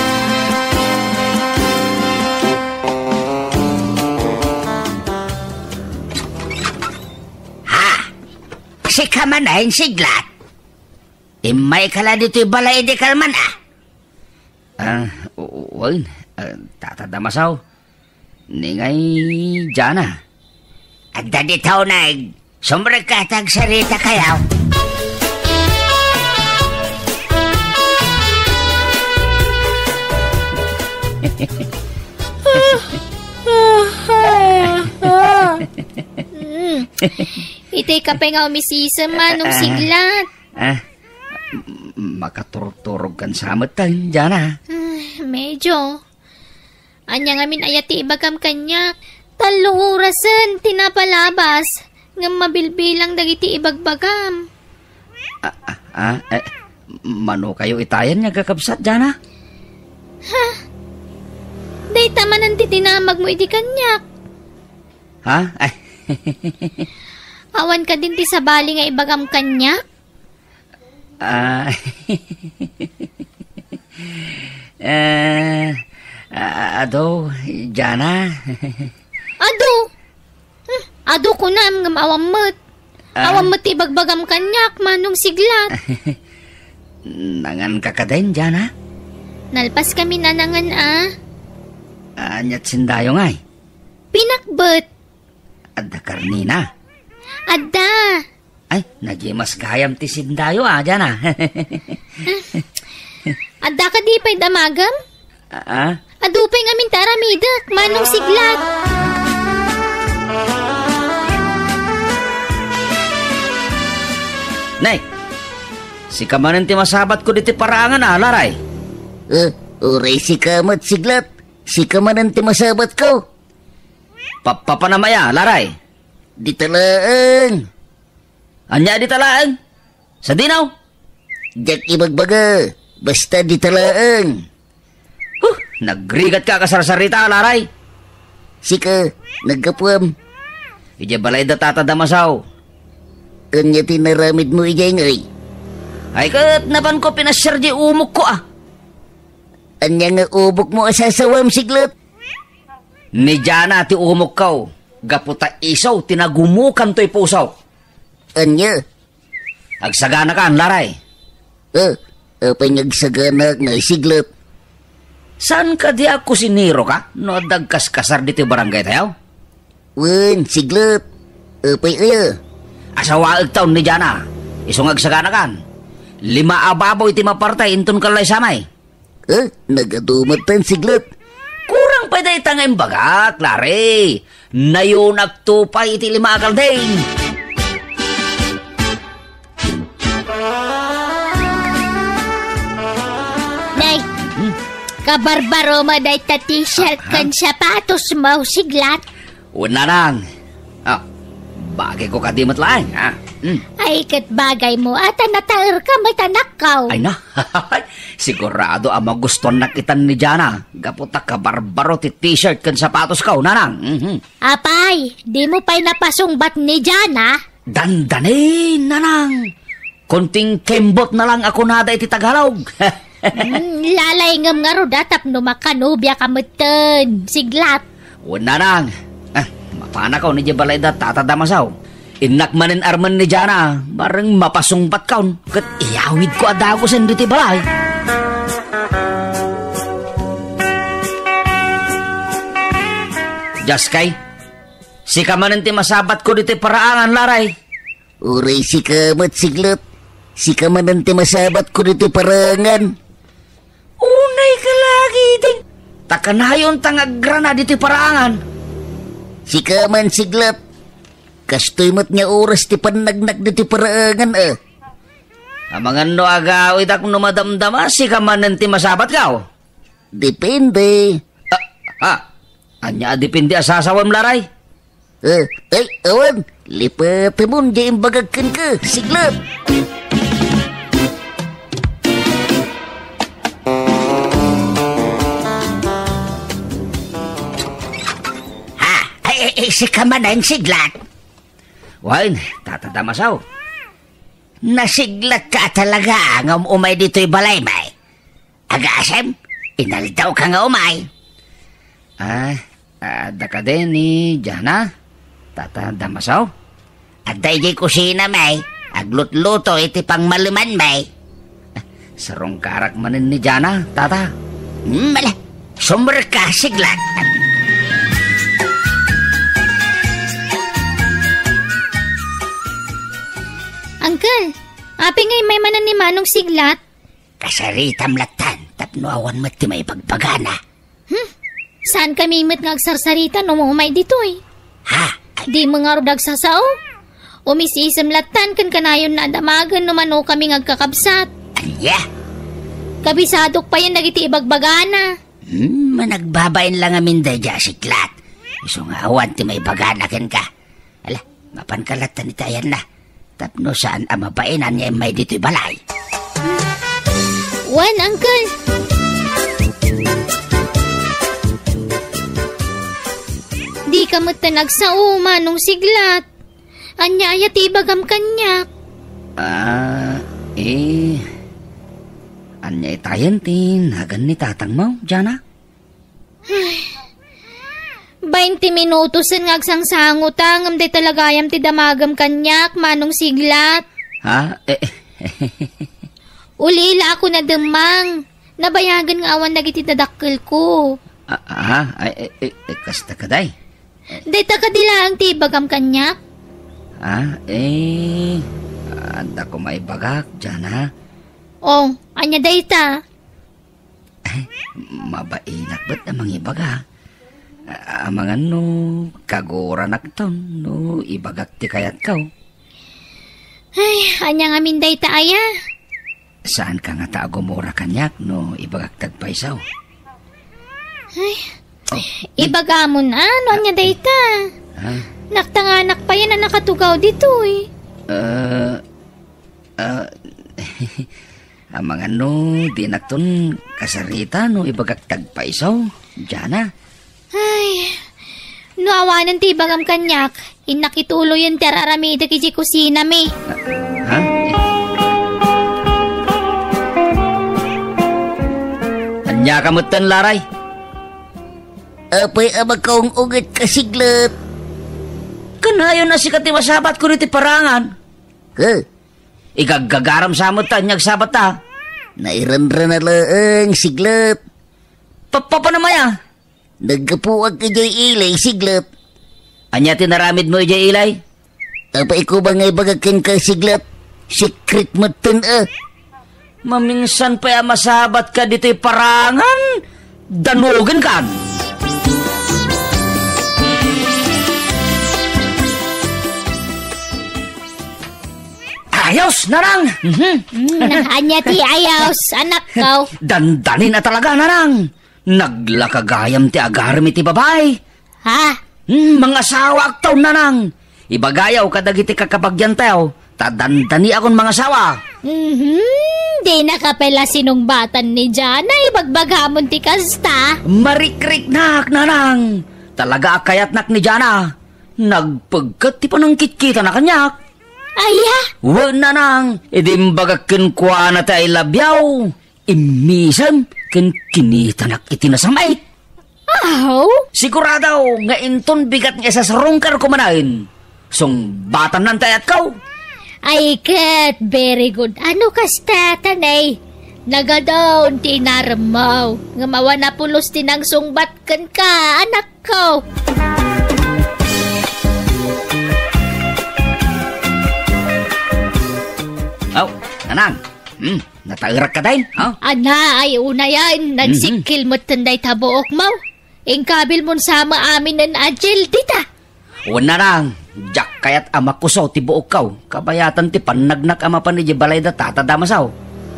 Si kamanahin siglat. Imay kala dito balay di kalman Uwan, tatadamasaw. Ningay Jana. Agda di tao na sumrekatag sarita kayaw. Itay ka pa nga umisisa manong siglat. Makaturog-turog kan samet tan, Jana. Medyo. Anya ngamin ayati ibagam kanyak. Talong orasan tinapalabas. Nga mabilbilang dagiti ibagbagam. Mano kayo itayan nga kakabsat, Jana? Ha? Day tamanan ti tinamag mo iti kanyak. Ha? Awan ka din ti sabali nga ibagam kanyak? Ado, Jana. Ado ko na ngam awamot. Awamot ibagbagam kanyak manong siglat. Nangan ka din, Jana? Nalpas kami na nangan Anyat sindayo ngay. Pinakbet. Adda karnina. Adda. Ay, nagimas gayam ti sindayo Jana. Adda ka di pa'y damagam? Adupay ngamin taramidak, manong siglat. Nay, si kamanan ti masabat ko diti parangan laray. Uray si kamat siglat. Si kamanan ti masabat ko. Papanamaya, laray. Di talaang. Anya di talaang? Sa dinaw? Diyak ibagbaga. Basta di talaang. Nagrigat ka kasarsarita, laray. Sika, nagkapuam. Ija balay da tatadamasaw. Kanya tinaramid mo ijay ngay. Ay kat napan ko pinasyar di umok ko Anya nga ubok mo asasawam siglat. Ni Jana ti umok kaw. Gaputa isaw, tinagumukan to'y pusaw. Anya? Agsagana ka, laray. Apay nagsagana nga siglat. Saan ka di ako siniro ka? No dagkas-kasar dito barangay tayo? Wan, siglat. Apay Asawaag taon ni Jana. Isong agsagana kan. 5 ababaw iti mapartay inton kalay samay. Nagadumatan siglat. Kurang pa day tangay bagat, lare. Nayo nagtupay iti 5 akaldeng. Kabarbaro mo day ta t-shirt kan sapatos mo, siglat. Una nang. Bagay ko kadimot lang, ha? Ay, kat bagay mo at nataer ka may tanakaw. Ay na, sigurado ang maguston nakitan ni Jana. Gaputa ka barbaro ti t-shirt kan sapatos ka, nanang. Apay, di mo pa'y napasungbat ni Jana? Dandanin, nanang. Konting kembot na lang ako nada iti Tagalog. Lalay ngam nga ro datap no makanubya kamutan. Siglat. Una nang. Mapana ka ni Jabalay da tatadamasaw. Inakmanin arman ni Jana. Barang mapasungpat kaon. Kat iyawid ko adago sa hindi balay. Jaskay, si kamanin ti masabat ko dito paraangan, laray. Uray si kamat siglat. Si kamanin ti masabat ko dito paraangan. Unay ka lagi din. Takanayon tangagrana dito paraangan. Si kaman siglat. Kastoy mat niya oras ti panagnak dito paraangan Amangan no agawid ako no madamdama si kamanin ti masabat ka. Depende. Anya depende asasawam, laray. Ay, awan. Lipat mo, di imbagagkan ka. Siglat. Si kamanan siglat. Wain, tatadamasaw. Nasiglat ka talaga ng umay dito'y balay, may. Agasem, inaldaw ka nga umay. Daka din ni Jana. Tatadamasaw. At dahil kusina, may. Aglutluto iti pang maluman, may. Sarong karak manin ni Jana, tata. Mala, sumber ka siglat. Uncle, api ngay may manan ni Manong siglat. Kasaritam latan, tapno awan mat ti may pagbagana. Saan kami mat ngagsarsarita no umay dito eh? Ha? Di mga rudag sasao? Umisisam latan kan kanayon na damagan no mano kami ngagkakabsat. Anya? Kabisadok pa yan nagiti ibagbagana. Managbabayin lang amin daya siglat. Iso nga awan ti may bagana ken ka. Ala, mapankalatan itayan na. Tapno saan ang mapainan niya may dito'y balay. Wan, Uncle. Di ka mo't nagsao, Manong siglat. Anya ayat ibagam kanyak. Anya itayan tin, hagan ni tatang mo, Jana? 20 minutos ang ngagsangsangot ang amday talagayam ti damagam kanyak, Manong siglat. Ha? Ulila ako na demang. Nabayagan nga awan nagiti tadakkel ko. Kasta ka day? Dita ka dila ang ti bagam kanyak. Anda ko may bagak, Jana. Oh, anya dayta? Mabainak ba't namang ibaga? Amangan no, kagura nakton, no, ibagak ti kayat kaw. Ay, anya nga min dayta aya? Saan ka nga taagumura kanyak, no, ibagak tagpaisaw? Ay, ibaga mo na, no, anya dayta? Naktanganak pa yan na nakatugaw dito eh. Amangan no, di nakton kasarita, no, ibagak tagpaisaw, Jana. Ay, no awanan ti bagam kanyak, inakituloy yung teraramida kiji kusina mi. Ha? Anya kamutan, laray? Apay amag kaong ugat kasiglat. Kanayon na si katiwasabat ko riti parangan. Igagagaram samot ta, nyag sabat ta. Nairanra na laang siglat. Papanamaya? Nagkapuag ka dyan ilay, siglat. Anya tinaramid mo dyan ilay? Apay ko ba ngay bagakan ka siglat? Secret mo tan Maminsan pa masabat ka dito'y parangan. Danugan ka. Ay, Ayos, narang! Anya ti ayos, anak ko. Dandanin na talaga, narang. Naglakagayam ti agarmi ti babae. Ha? Mga asawa aktaw, narang. Ibagayaw kadagiti kakabagyan tayo. Tadandani akong mga asawa. Di nakapela sinungbatan ni Jana, ibagbagamon ti kasta. Marikrik nak, narang. Talaga akayat nak ni Jana. Nagpagkat ti panangkit-kita na kanyak. Aya? Wala nang, idimbagakin kwa na tayo labyaw. Imisan, kan kinitanak itinasamay. Aw? Sigurado, nga inton bigat nga sa sarungkar kumanain. Song batan ng tayat kau. Ay, kat, very good. Ano kasta, tanay? Nagadaon tinaramaw. Nga mawana pulos tinang sungbat kan ka, anak ko. Oh, nanang. Natairak ka din, ha? Ana, ay una yan. Nagsikil mo tanday tabuok mo. Ingkabil mo sama amin ng agil, dita. Una nang, jak kayat ama kuso ti buok kaw. Kabayatan ti panagnak ama pa ni Balay da tatadamasaw.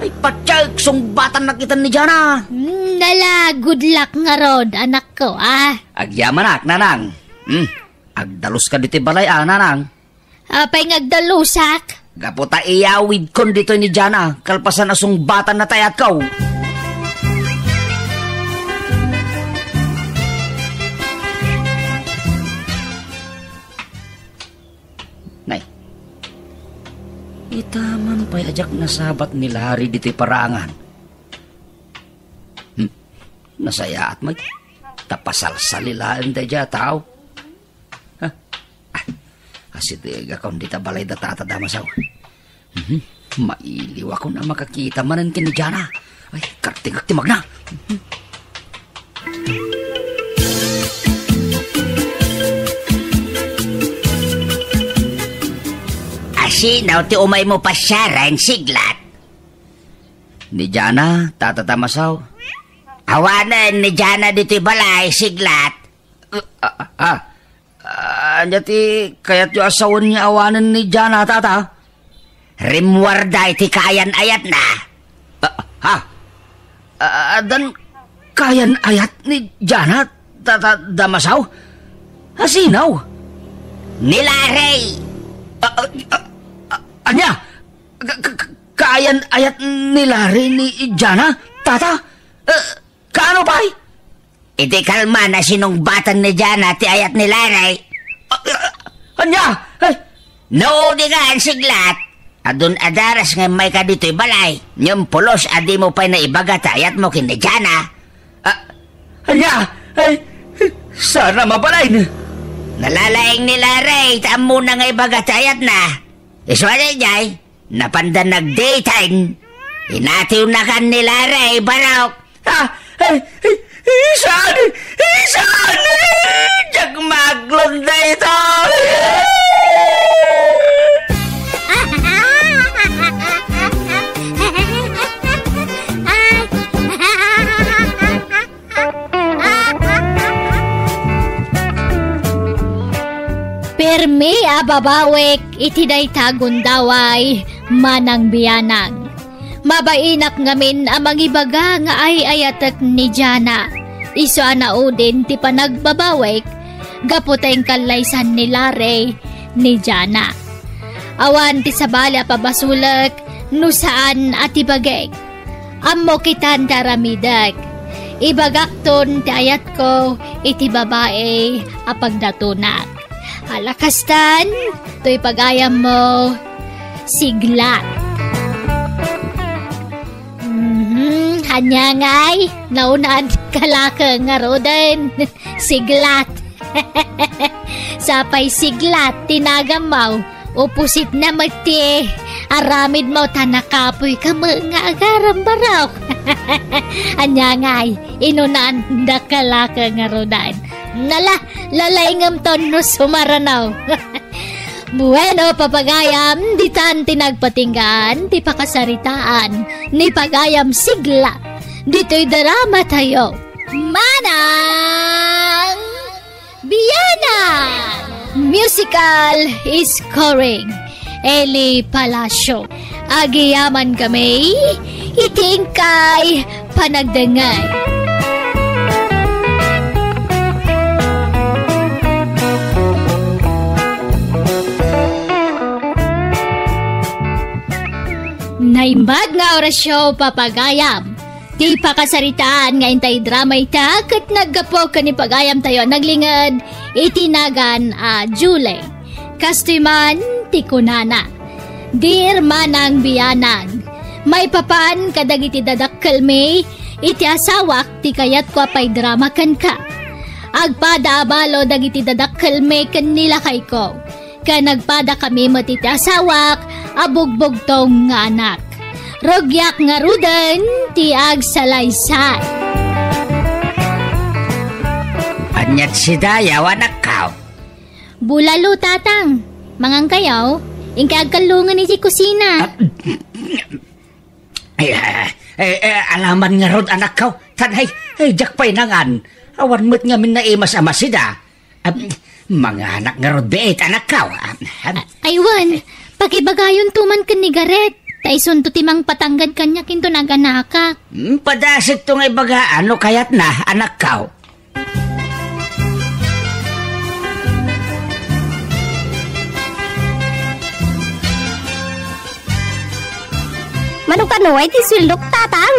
Ay patyak, sungbatan nakitan ni Jana. Nala, good luck nga rod, anak ko, ah. Agyamanak, nanang. Agdalos ka diti balay, nanang. Apay ngagdalusak. Gaputa iyawid kon dito ni Jana, kalpasan na sungbatan na tayat kaw. Nay, itaman pa'y ajak na sabat ni Larry dito'y parangan. Nasayaat mo, tapasalsalilaan da dya tao. Asitiga kung di tabalay da tatadamasaw. Mailiw ako na makakita manan kini Jana. Ay, karting-aktimag na. Asinaw ti umay mo pa siya siglat. Ni Jana, tatadamasaw. Awanan ni Jana dito'y balay, siglat. Anya ti kayat yung asawan niya awanan ni Jana, tata. Rimwarday ti kayan ayat na. Dan kayan ayat ni Jana, tata damasaw? Asinaw? Nilarey. Anya? Kayan ayat ni Larry ni Jana, tata? Kaano pa'y? Iti kalma na sinungbatan ni Jana ti ayat ni Larry. Anya? No, di ka ang siglat. Adun adaras nga may ka dito'y balay. Nyong pulos adi mo pa'y naibaga ti ayat mo kini Jana. Anya? Sana mabalay na. Nalalaing ni Larry, taam mo na nga ibaga ti ayat na. Iswala jay, napanda nag-daytime. Inatiw na kan ni Larry, barok. Isan! Diyak maglon na ito! Permi ababawek itiday tagundaway manang biyanang. Mabainak ngamin amang ibaga nga ay ayatak ni Jana. Iso anaudin ti panagbabawek gaputeng kalaysan ni Larry ni Jana. Awan ti sabala pabasulak no saan at ibagek. Ammo kitan daramidak. Ibagakton ti ayat ko iti babae apagdatunak. Halakastan, to'y pagayam mo, siglat. Hanyangay, naunaan kalaka nga roden, siglat. Sapay siglat, tinagamaw, upusit na magti, aramid mo tanakapoy ka mga agaram baraw. Hanyangay, inunaan da kalaka nga roden. Lalaingam ton no sumaranaw. Bueno, papagayam, di tan tinagpatinggan, di pakasaritaan, ni pagayam sigla. Dito'y darama tayo. Manang Biyana! Musical scoring. Eli Palacio. Agiyaman kami, itingkay panagdangay. Naimbag nga orasyo papagayam. Di pa kasaritaan nga intay drama ita kat naggapo ka ni pagayam tayo naglingad itinagan a July. Kastiman ti kunana. Dir manang biyanag. May papaan kadag iti dadakkel me iti asawak ti kayat ko pa'y drama kan ka. Agpada abalo dag iti dadakkel me kan nila kay ko. Ka nagpada kami mo iti asawak abugbog tong nga anak. Rogyak nga rudan, tiag salaysay. Anyat si Dayaw, anak ka. Bulalo, tatang. Mangang kayaw, ingkag kalungan iti kusina. Alaman nga rod, anak ka. Tanay, jakpay nangan. Awan mo't nga min na imas amasida. Mga anak nga rod, beet, anak ka. Aywan, pakibagayon tuman kan ni Garet. Taison to timang patanggan kanya kinto naganaka. Padasik to ngay baga ano kayat na anak ka. Manong kanuay ti swildok tatang.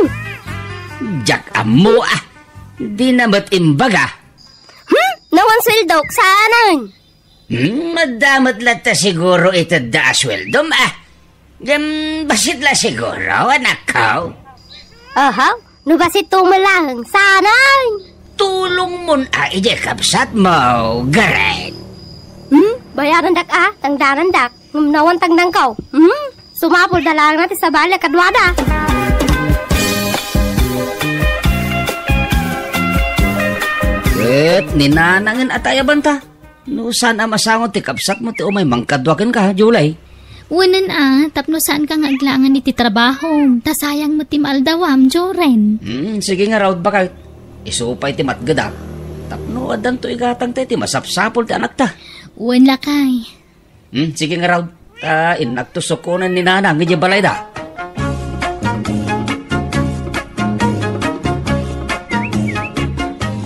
Jak amo di na ba't imbaga? Nawan swildok saanan? Madamat lata siguro ito da sweldom basit la siguro, anak ko. Aha, nubasit tumalang, sanay. Tulong mo ije kapsat mo, Garet. Bayaran dak tangdaran dak, ngumnawan tangdang ko. Sumapol dalang natin sa bala kadwada. Ninanangin atayaban ta. Nusan amasangon ti kapsat mo ti umay mangkadwakin ka, Julay. Wanan tapno saan ka nga aglangan iti trabaho. Tasayang mo ti maaldawam, Joren. Sige nga raw baka isupay ti matgadak. Tapno adan to igatang ti masapsapol ti anak ta. Wan lakay. Sige nga raw. Inagtusukunan ni nanang nga balay da.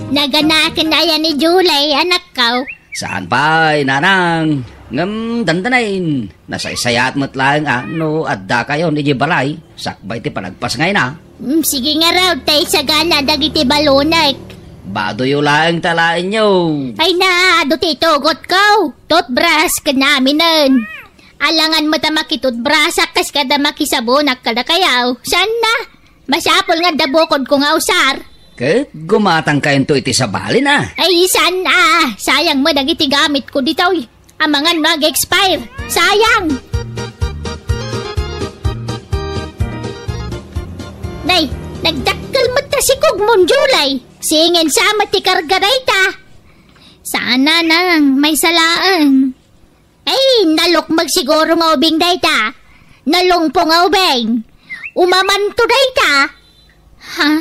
Naganakin na yan ni July, anak ka. Saan pa, nanang? Ngam dandanain, nasa isayat mo't lang no adda kayo ni balay, sakbay ti palagpas ngay na. Sige nga raw, tay sagana dagiti balonek. Bado yung lang talain nyo. Ay na, do ti tugot ko. Toothbrush ka namin nun. Alangan mo ta makitutbrasak kas kada makisabonak kada kayaw. San na? Masapol nga dabukod ko nga usar. Ket gumatang kayo to iti sa balin Ay san sayang mo dagiti gamit ko dito. Amangan mag-expire. Sayang! Nay, nagdakkel mo ta si Kugmon Julay. Singin sa mati kargaray ta. Sana nang may salaan. Ay, nalukmag siguro nga ubing day ta. Nalungpo nga ubing. Umamanto day ta. Ha?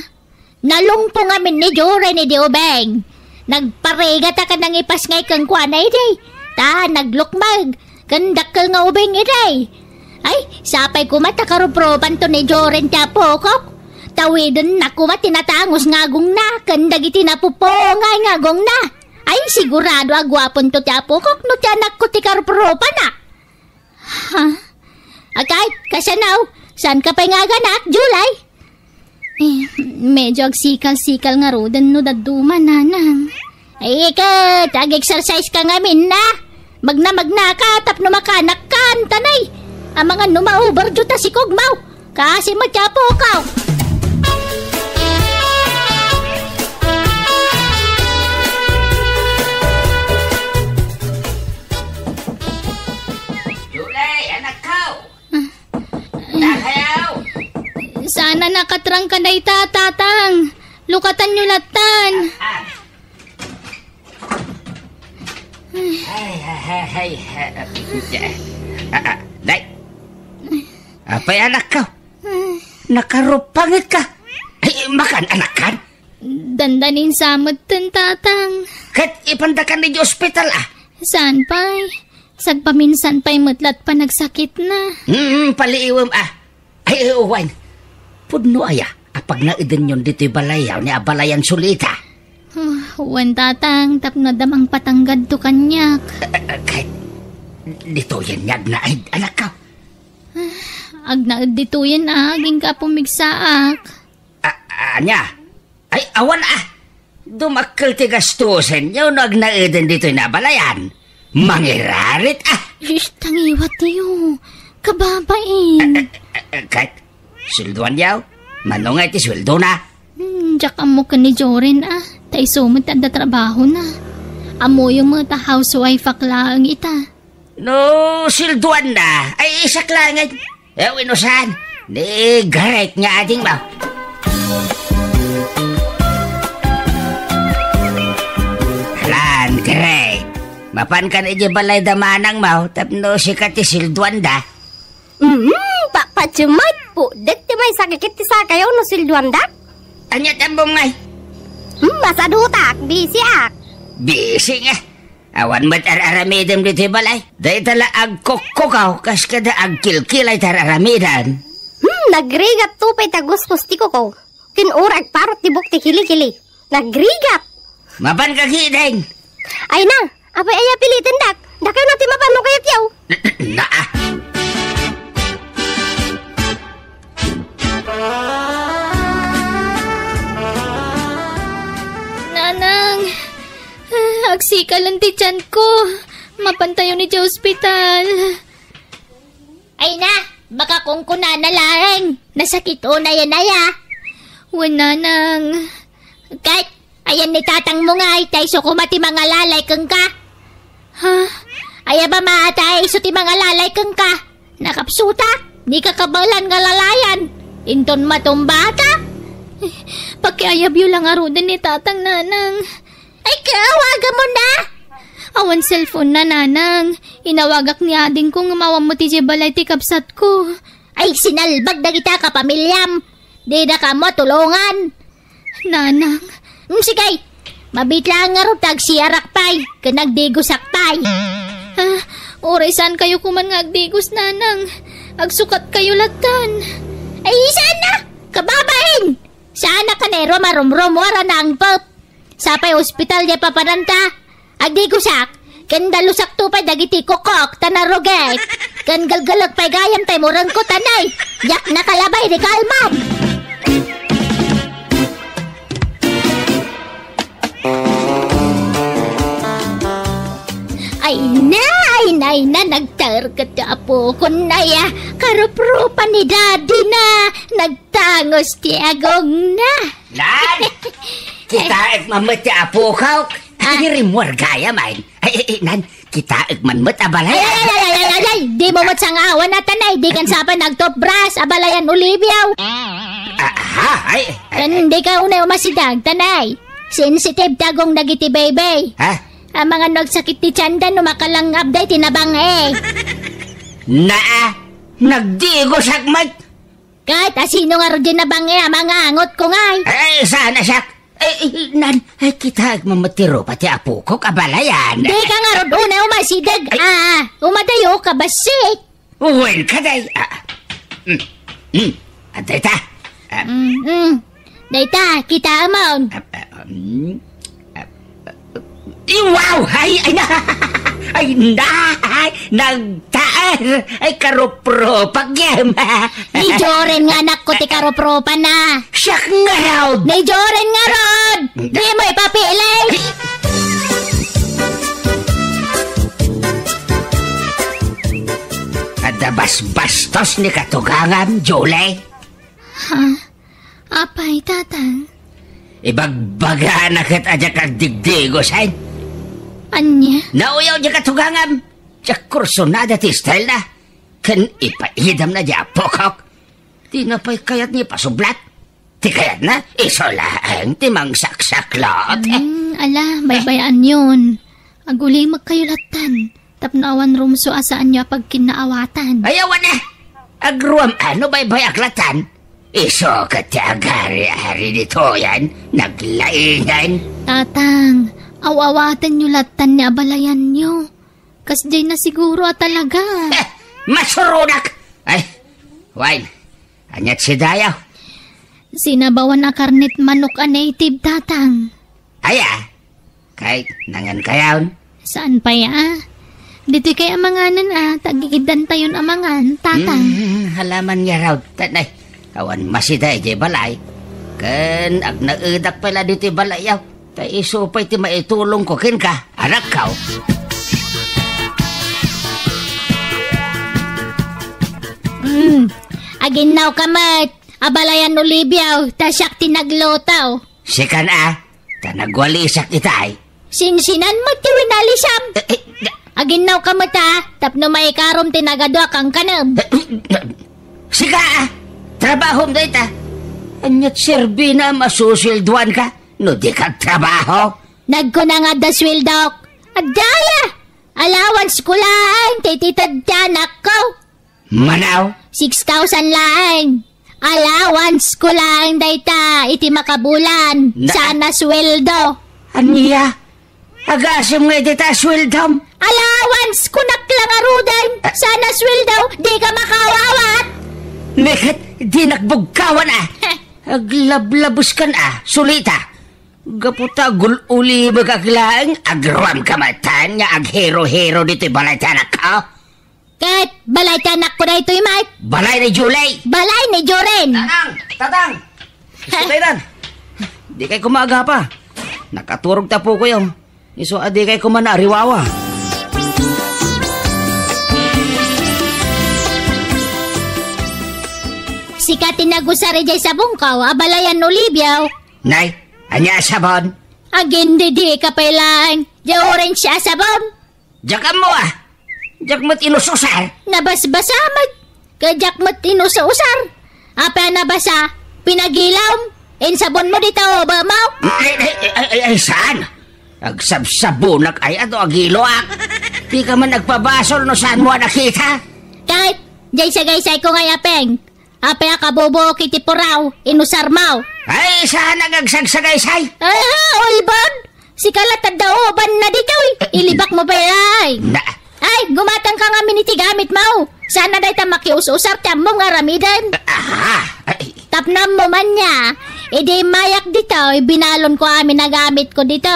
Nalungpo nga min ni Jure ni di ubing. Nagparega ta ka nang ipas ngay kang kwanay day. Ta, naglukmag. Kandakkel nga ubing iday. Ay, sapay kumata karuproban to ni Joren ta pokok. Tawidon na kumat tinatangos ngagong na. Kandag iti napupongay ngagong na. Ay, sigurado agwapon to ti apokok no ti anak ko ti karuproban na. Ha? Akay, kasanaw. Saan ka pa nga ganak, July? Medyo agsikal-sikal nga rodan no daduman, nanang. Ay, tag-exercise ka nga min na. Magna ka, tapno makanak ka, tanay. Ang mga numauber juta si Kugmaw. Kasi matyapo ka. Julay, anak ka. Nakayaw. Sana nakatrang ka na tatang. Lukatan nyo latan. Day. Apay anak ka. Nakarupangit ka. Ay, makan anak ka. Dandanin samot ten tatang. Kat ipandakan ni ospital Saan pa'y? Sagpaminsan pa'y matlat pa nagsakit na. Paliiwam Ay, uwan. Pudno aya, apag naidin yun dito'y balayaw ni abalayan sulita. Uwan tatang, tapno damang patanggad to kanyak. Kahit dito yan nga agnaid, anak ka. Agnaid dito yan aging ka pumigsaak. Anya, ay awan dumakkel ti gastusin yun agnaidin dito'y nabalayan. Mangirarit Tangiwat niyo, kababain. Kahit silduan yaw, manungay ti sweldo na. Diyak amo ka ni Joren tay sumit at trabaho na. Amo yung mga housewife aklaang ita. No, silduan na, ay isak lang inusan, di garet nga ading ba? Halan, garet. Mapan ka na balay damanang mau, tapno sikat ti silduan da. Papatsumay po, dati may sakikit ti sakayaw no silduan da? Anya tambong ngay? Masadutak, busy ak. Busy nga. Awan mat araramidam dito balay. Day tala agkokkokaw, kas kada agkilkilay tararamidan. Nagrigat tupay tagustos ti ko. Kinurag parot tibok ti kili-kili. Nagrigat. Mapan ka gideng. Ay na, apay aya pilitin dak. Dakaw natin mapano kayat yaw. Nanang, agsikalan ti tiyan ko. Mapantayo ni sa ospital. Ay na, baka kung kunana lang. Nasakit o na yan aya. Wala nang. Kahit ayan ni tatang mo nga itay so kumati mga lalay kang ka. Aya ba maatay so ti mga lalay kang ka. Nakapsuta, di ka kabalan nga lalayan. Inton matumbata. Pakiayab yu lang arudan ni tatang nanang. Ay kawaga mo na. Awan cellphone na nanang. Inawagak ni ading ko nga mawam mo ti balay ti kapsat ko. Ay sinalbag na kita kapamilyam. Di na ka mo tulungan. Nanang. Sigay, mabitla nga ro tag siyarak pay. Kanagdigos akpay. Oresan kayo kuman nga agdigos nanang. Agsukat kayo latan. Ay sana, kababain. Sana ka nero marumrum wara na ang pop. Sapay ospital niya papananta. Agdigusak, kandalusak to pa dagiti kokok, tanarogek. Kan galgalag pa'y gayam tayo murang ko tanay. Yak nakalabay di kalman. Ay na, nagtarkat ka po ko na ya. Karupropa ni daddy na. Nagtangos ti agong na. Nan! Kita mamat ti apo ka. Hirimwar gaya man. Ay, nan, kita manmat abalay. Ay, di mo mat sang awan na tanay. Di kan sapa nagtopbras, abalayan Oliviaw. Ay. Hindi ka unay umasidag, tanay. Sensitive tagong nagiti baby. Ang mga nagsakit ti tiyanda no makalang update tinabang nagdigos akmat. Kahit asino nga rin nabang mga angot ko nga. Ay, sana siya. Nan, kita agmamatiro pati apo ko kabalayan. Di ka nga rin una umasidag. Umadayo ka basik. Well ka day. Dayta. Dayta, kita amon. Wow! Ay, nagtaar! Ay, karopropak yan! Ni Joren nga anak ko ti karopropa na! Siyak nga raw! Ni Joren nga rod! Di mo ipapilay! Adabas-bastos ni katugangan, Jolay! Apay, tatang? Ibagbaga na kat adya kagdigdigos, ay! Anya? Nauyaw dya katugangan! Dya kursunada ti style na! Kan ipaidam na dya pokok! Di na pa'y kayat niya pasublat! Ti kayat na, isolaang ti mang saksaklot! Ala, baybayaan yun. Aguli magkayulatan. Tapnawan rumso asaan niya pag kinaawatan. Ayawan na! Agruam ano baybay aklatan? Iso ka ti agari-ari dito yan, naglaingan. Tatang, awawatan nyo latan ni abalayan nyo. Kasday na siguro talaga. Masurunak! Ay, wine. Anyat si Dayaw. Sinabawan na karnit manok a native, tatang. Aya, kahit nangan kayaon. Saan pa ya? Dito kay amanganan tagigidan tayon amangan, tatang. Halaman niya raw, tanay. Awan masiday jay balay. Kan ag naudak pala dito balayaw. Ta isupay ti maitulong ko kin ka, anak kaw. Aginaw kamat. Abalayan Oliviaw, tasyak tinaglotaw. Sikan tanagwalisak itay. Sinsinan mo ti winalisam. Aginaw kamat tapno may karom tinagadwa kang kanam. Sika trabaho mo dito. Anyat serbi na masusilduan ka. No di ka trabaho. Nagkuna nga daswildok. Adaya! Allowance ko lang, tititad tiyanak ko. Manaw? 6,000 lang. Allowance ko lang, dayta, iti makabulan. Sana sweldo. Aniya? Agasim nga dita sweldom? Allowance ko naklangarudan. Sana sweldo, di ka makawawat. Mekit, di nagbugkawan Aglablabos kan sulita. Gaputa gululi magaglaang agram kamatan nga aghero-hero dito balay tanak ka. Kat, balay tanak ko na ito'y Mike. Balay ni Julay. Balay ni Joren. Tatang! Isutaydan! Di kay kumaga pa. Nakaturog tapo ko yung. Iso adi kay kumana ariwawa. Sika tinagusari jay sa bungkaw, abalayan Oliviaw. Nay, anya sabon? Agin di ka pailan. Jay orange siya sabon. Jakam mo Jakmat inususar. Nabasbasamad. Kajakmat inususar. Apa nabasa? Pinagilom. Sabon mo dito, ba mo? Ay, saan? Agsabsabunak ay ato agiloak. Di ka man nagpabasol no saan mo nakita? Kahit, jay sagay-say ko nga yapeng. Apa kabobo kiti poraw, inusar mo. Ay, saan nagagsag-sagay-say? Olbon! Si kalatad daoban na dito ilibak mo ba ay? Ay, gumatang ka nga minitigamit mo. Sana dahi ta makius-usar tiyam mo nga ramidan. Tapnam mo man niya. Di mayak dito, binalon ko amin na gamit ko dito.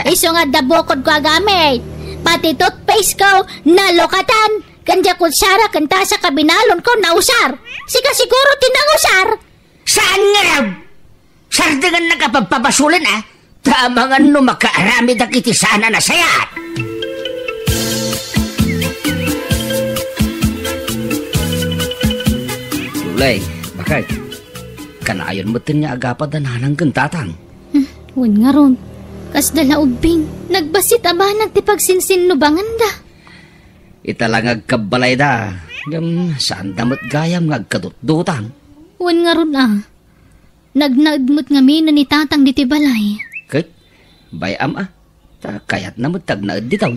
Iso nga dabokod ko gamit. Pati toothpaste ko, nalokatan. Kanya kutsara, kanta sa kabinalon ko, nausar. Sika siguro tinangusar. Saan nga raw? Sardangan nakapagpabasulan Tamangan no makaaramid ang iti sana na sayat. Julay, bakit? Kanayon mo niya agapad na nanang gantatang. Wan nga ron. Kasdala ubing. Nagbasit aba nagtipagsinsin no banganda. Italang agkabalay da. Yung saan damot gayam ngagkadutdutang. Wan nga ron Nagnaadmot nga mina ni tatang diti balay. Kit, bayam kayat na mo tagnaad ditaw.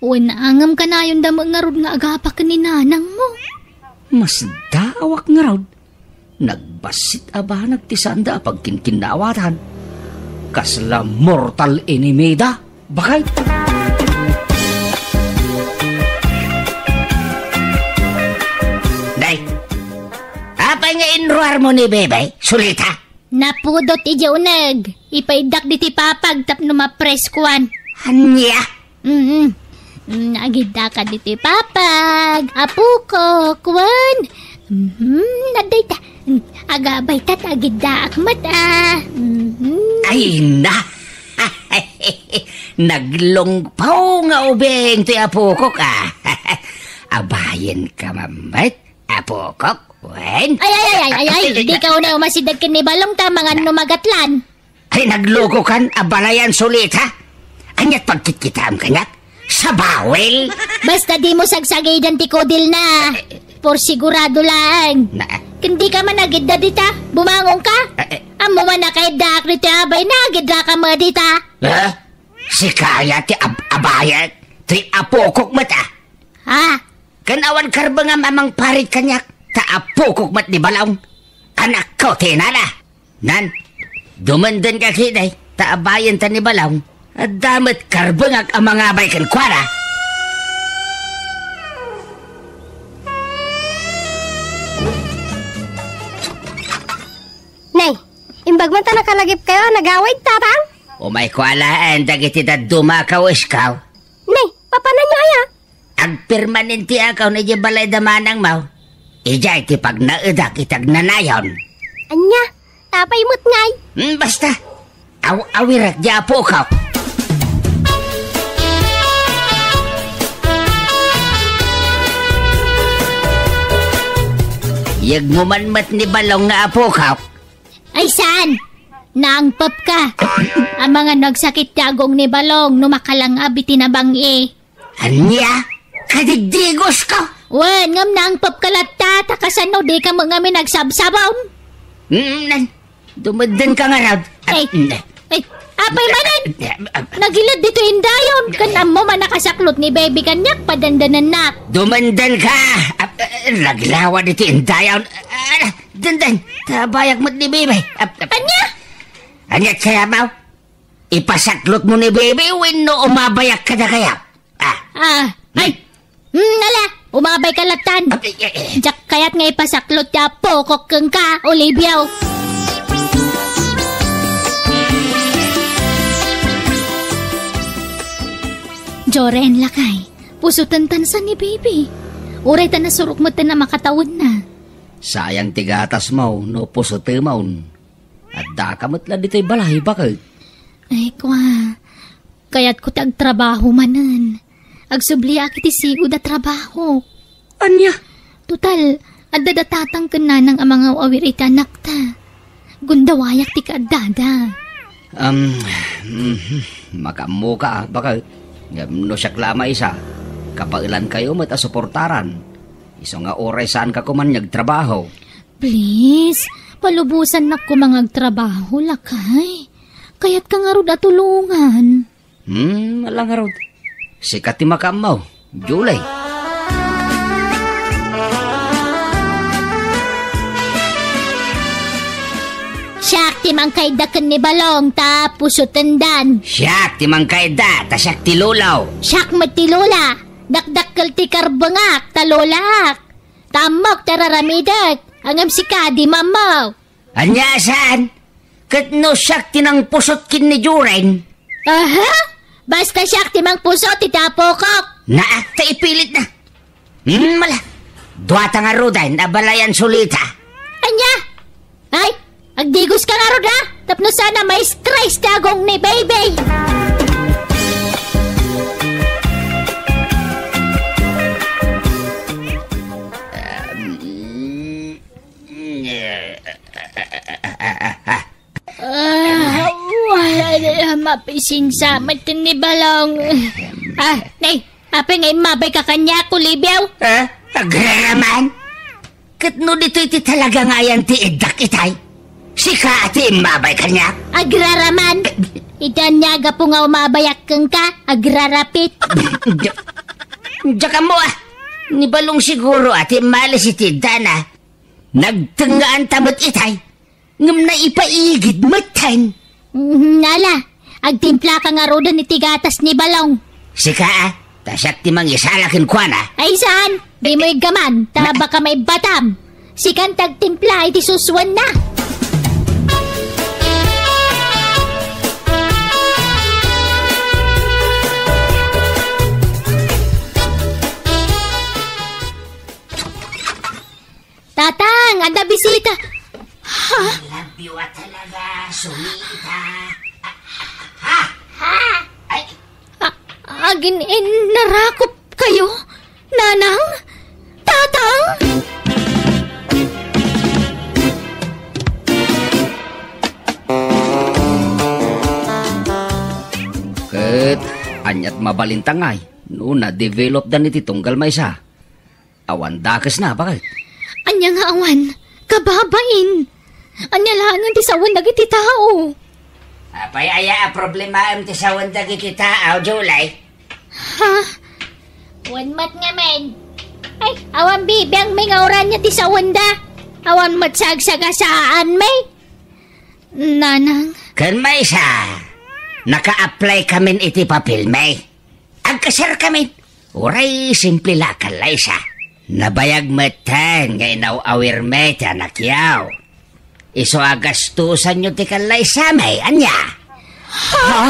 Wan naangam ka na yung damo nga ron nga agapak ni nanang mo. Mas dawak nga raw. Nagbasit aba nagtisanda pagkinkinawatan. Kasla mortal enemy da. Bakit? Day, apa nga inruar mo ni Bebe? Sulita? Napudot ijaunag. Ipaidak di ti papag tapno mapreskuan. Anya? Nagida ka di ti papag. Apo ko, kwan. Naday ta. Agabay ta tagida akmat Ay na. Naglongpaw nga ubeng ti apo ko ka. Abayin ka mamait, apo ko. Wen? Ay, di ka una umasidag ka ni balong ta mga numagatlan. Ay, nagloko kan, abalayan sulit, ha? Anyat pagkitkitam kanyak? Sa bawel? Basta di mo sagsagay dan ti kodil na. Por sigurado lang. Hindi ka man nagidda dita, bumangong ka. Amo man na kay dak rito abay na, gidra ka mo dita. Si kaya ti abayat, ti apokok mata. Kanawan karba nga mamang parit kanyak. Taapukok mat di balong. Anak ko, tinala. Nan, dumandan ka kiday. Taabayan ta ni balong. At damat karbangag ang mga abay kan kwara. Bagman ta nakalagip kayo, nagawid tatang. Umay ko alaan, dagiti da dumakaw iskaw. Nay, papanan nyo aya? Ang permanente akaw na di balay damanang mau. Ija iti pag naudak itag nanayon. Anya, tapay mo't ngay. Basta, awirat di apo ka. Yag mo manmat ni balong nga apo ka. Ay saan? Naangpap ka. Ang mga nagsakit tiyagong ni Balong numakalang abiti na bangi. Anya? Kadigdigos ka? Wan, ngam naangpap ka lata. Takasano di ka mo ngami nagsabsabaw. Dumadan ka nga raw. Ay, apay manan. Nagilad dito hindayon. Kanam mo man nakasaklot ni baby kanyak padandanan na. Dumandan ka. Laglawa dito hindayon. Dandan, tabayak mo't ni baby. Anya? Anyat kaya mau? Ipasaklot mo ni baby no umabayak ka na kaya? Ay! Nala! Umabay ka latan! Jak kayat nga ipasaklot ya po kokeng ka, Olivia! Joren lakay, pusutan tansan ni baby. Uray ta na surok mo ta na makatawad na. Sayang tigatas mo, no pusote mo. At dakamot lang dito'y balay, bakit? Ay, kwa. Kaya't ko tagtrabaho manan. Agsubli akiti sigod na trabaho. Anya? Total, adadatatang ka na ng mga awirita nakta. Gundawayak ti ka adada. Makamu ka, bakit? No siya klama isa. Kapailan kayo matasuportaran. Iso nga oray saan ka kumanyag trabaho. Please, palubusan na ko mga trabaho, lakay. Kaya't ka nga rod atulungan. Alang nga rod. Sikat ti makamaw, July. Siyak ti mangkayda kan ni Balong, tapos utendan. Siyak ti mangkayda, ta siyak ti lulaw. Siyak matilula, dakdakkel ti karbangak, talulak. Tamok tararamidak, angam sikadi mamaw. Anya saan? Kat no siyak ti nang pusot kin ni Juren. Aha? Basta siyak ti mang pusot, itapokok. Ta ipilit na. Mala. Duwata nga rudan, abalayan sulita. Anya? Ay, agdigos ka nga rod ha. Tapno sana may stress tagong ni baby. Wala na mapising sa mati ni Balong. Nay, apay ngay mabay ka kanya, Kulibiaw. Agraraman? Kat no dito iti talaga nga yan ti edak itay. Sika ati mabay kanya. Agraraman? Itanyaga po nga umabayak kang ka, agrarapit. Diyan mo Ni Balong siguro ati malas iti dana. Nagtanggaan tamot itay. Ngam na ipaigid matan. Nala, agtimpla ka nga roda ni tigatas ni Balong. Sika tasyak ti mang isalakin kwa na. Ay saan? Di mo igaman, taba ka may batam. Sikan tagtimpla iti suswan na. Tatang, ada bisita. Ha? Love you talaga, sumita. Ay. Agin narakop kayo? Nanang? Tatang? Ket, anyat mabalintangay. No na-develop dan iti tunggal may isa. Awan dakes na, bakit? Anya nga awan, kababain. Anya langan ti sawan dagiti tao. Apay aya problema ti sawan dagiti tao, July. Ha? Wan mat nga men. Ay, awan bibiyang may ngauran niya ti sawan da. Awan mat sagsagasaan may. Nanang. Kan may isa, naka-apply kamin iti papel may. Agkasar kamin. Uray, simple lakalay siya. Nabayag matan ngay nawawir me ti anakyaw. Iso agastusan nyo ti kalay samay, anya. Ha?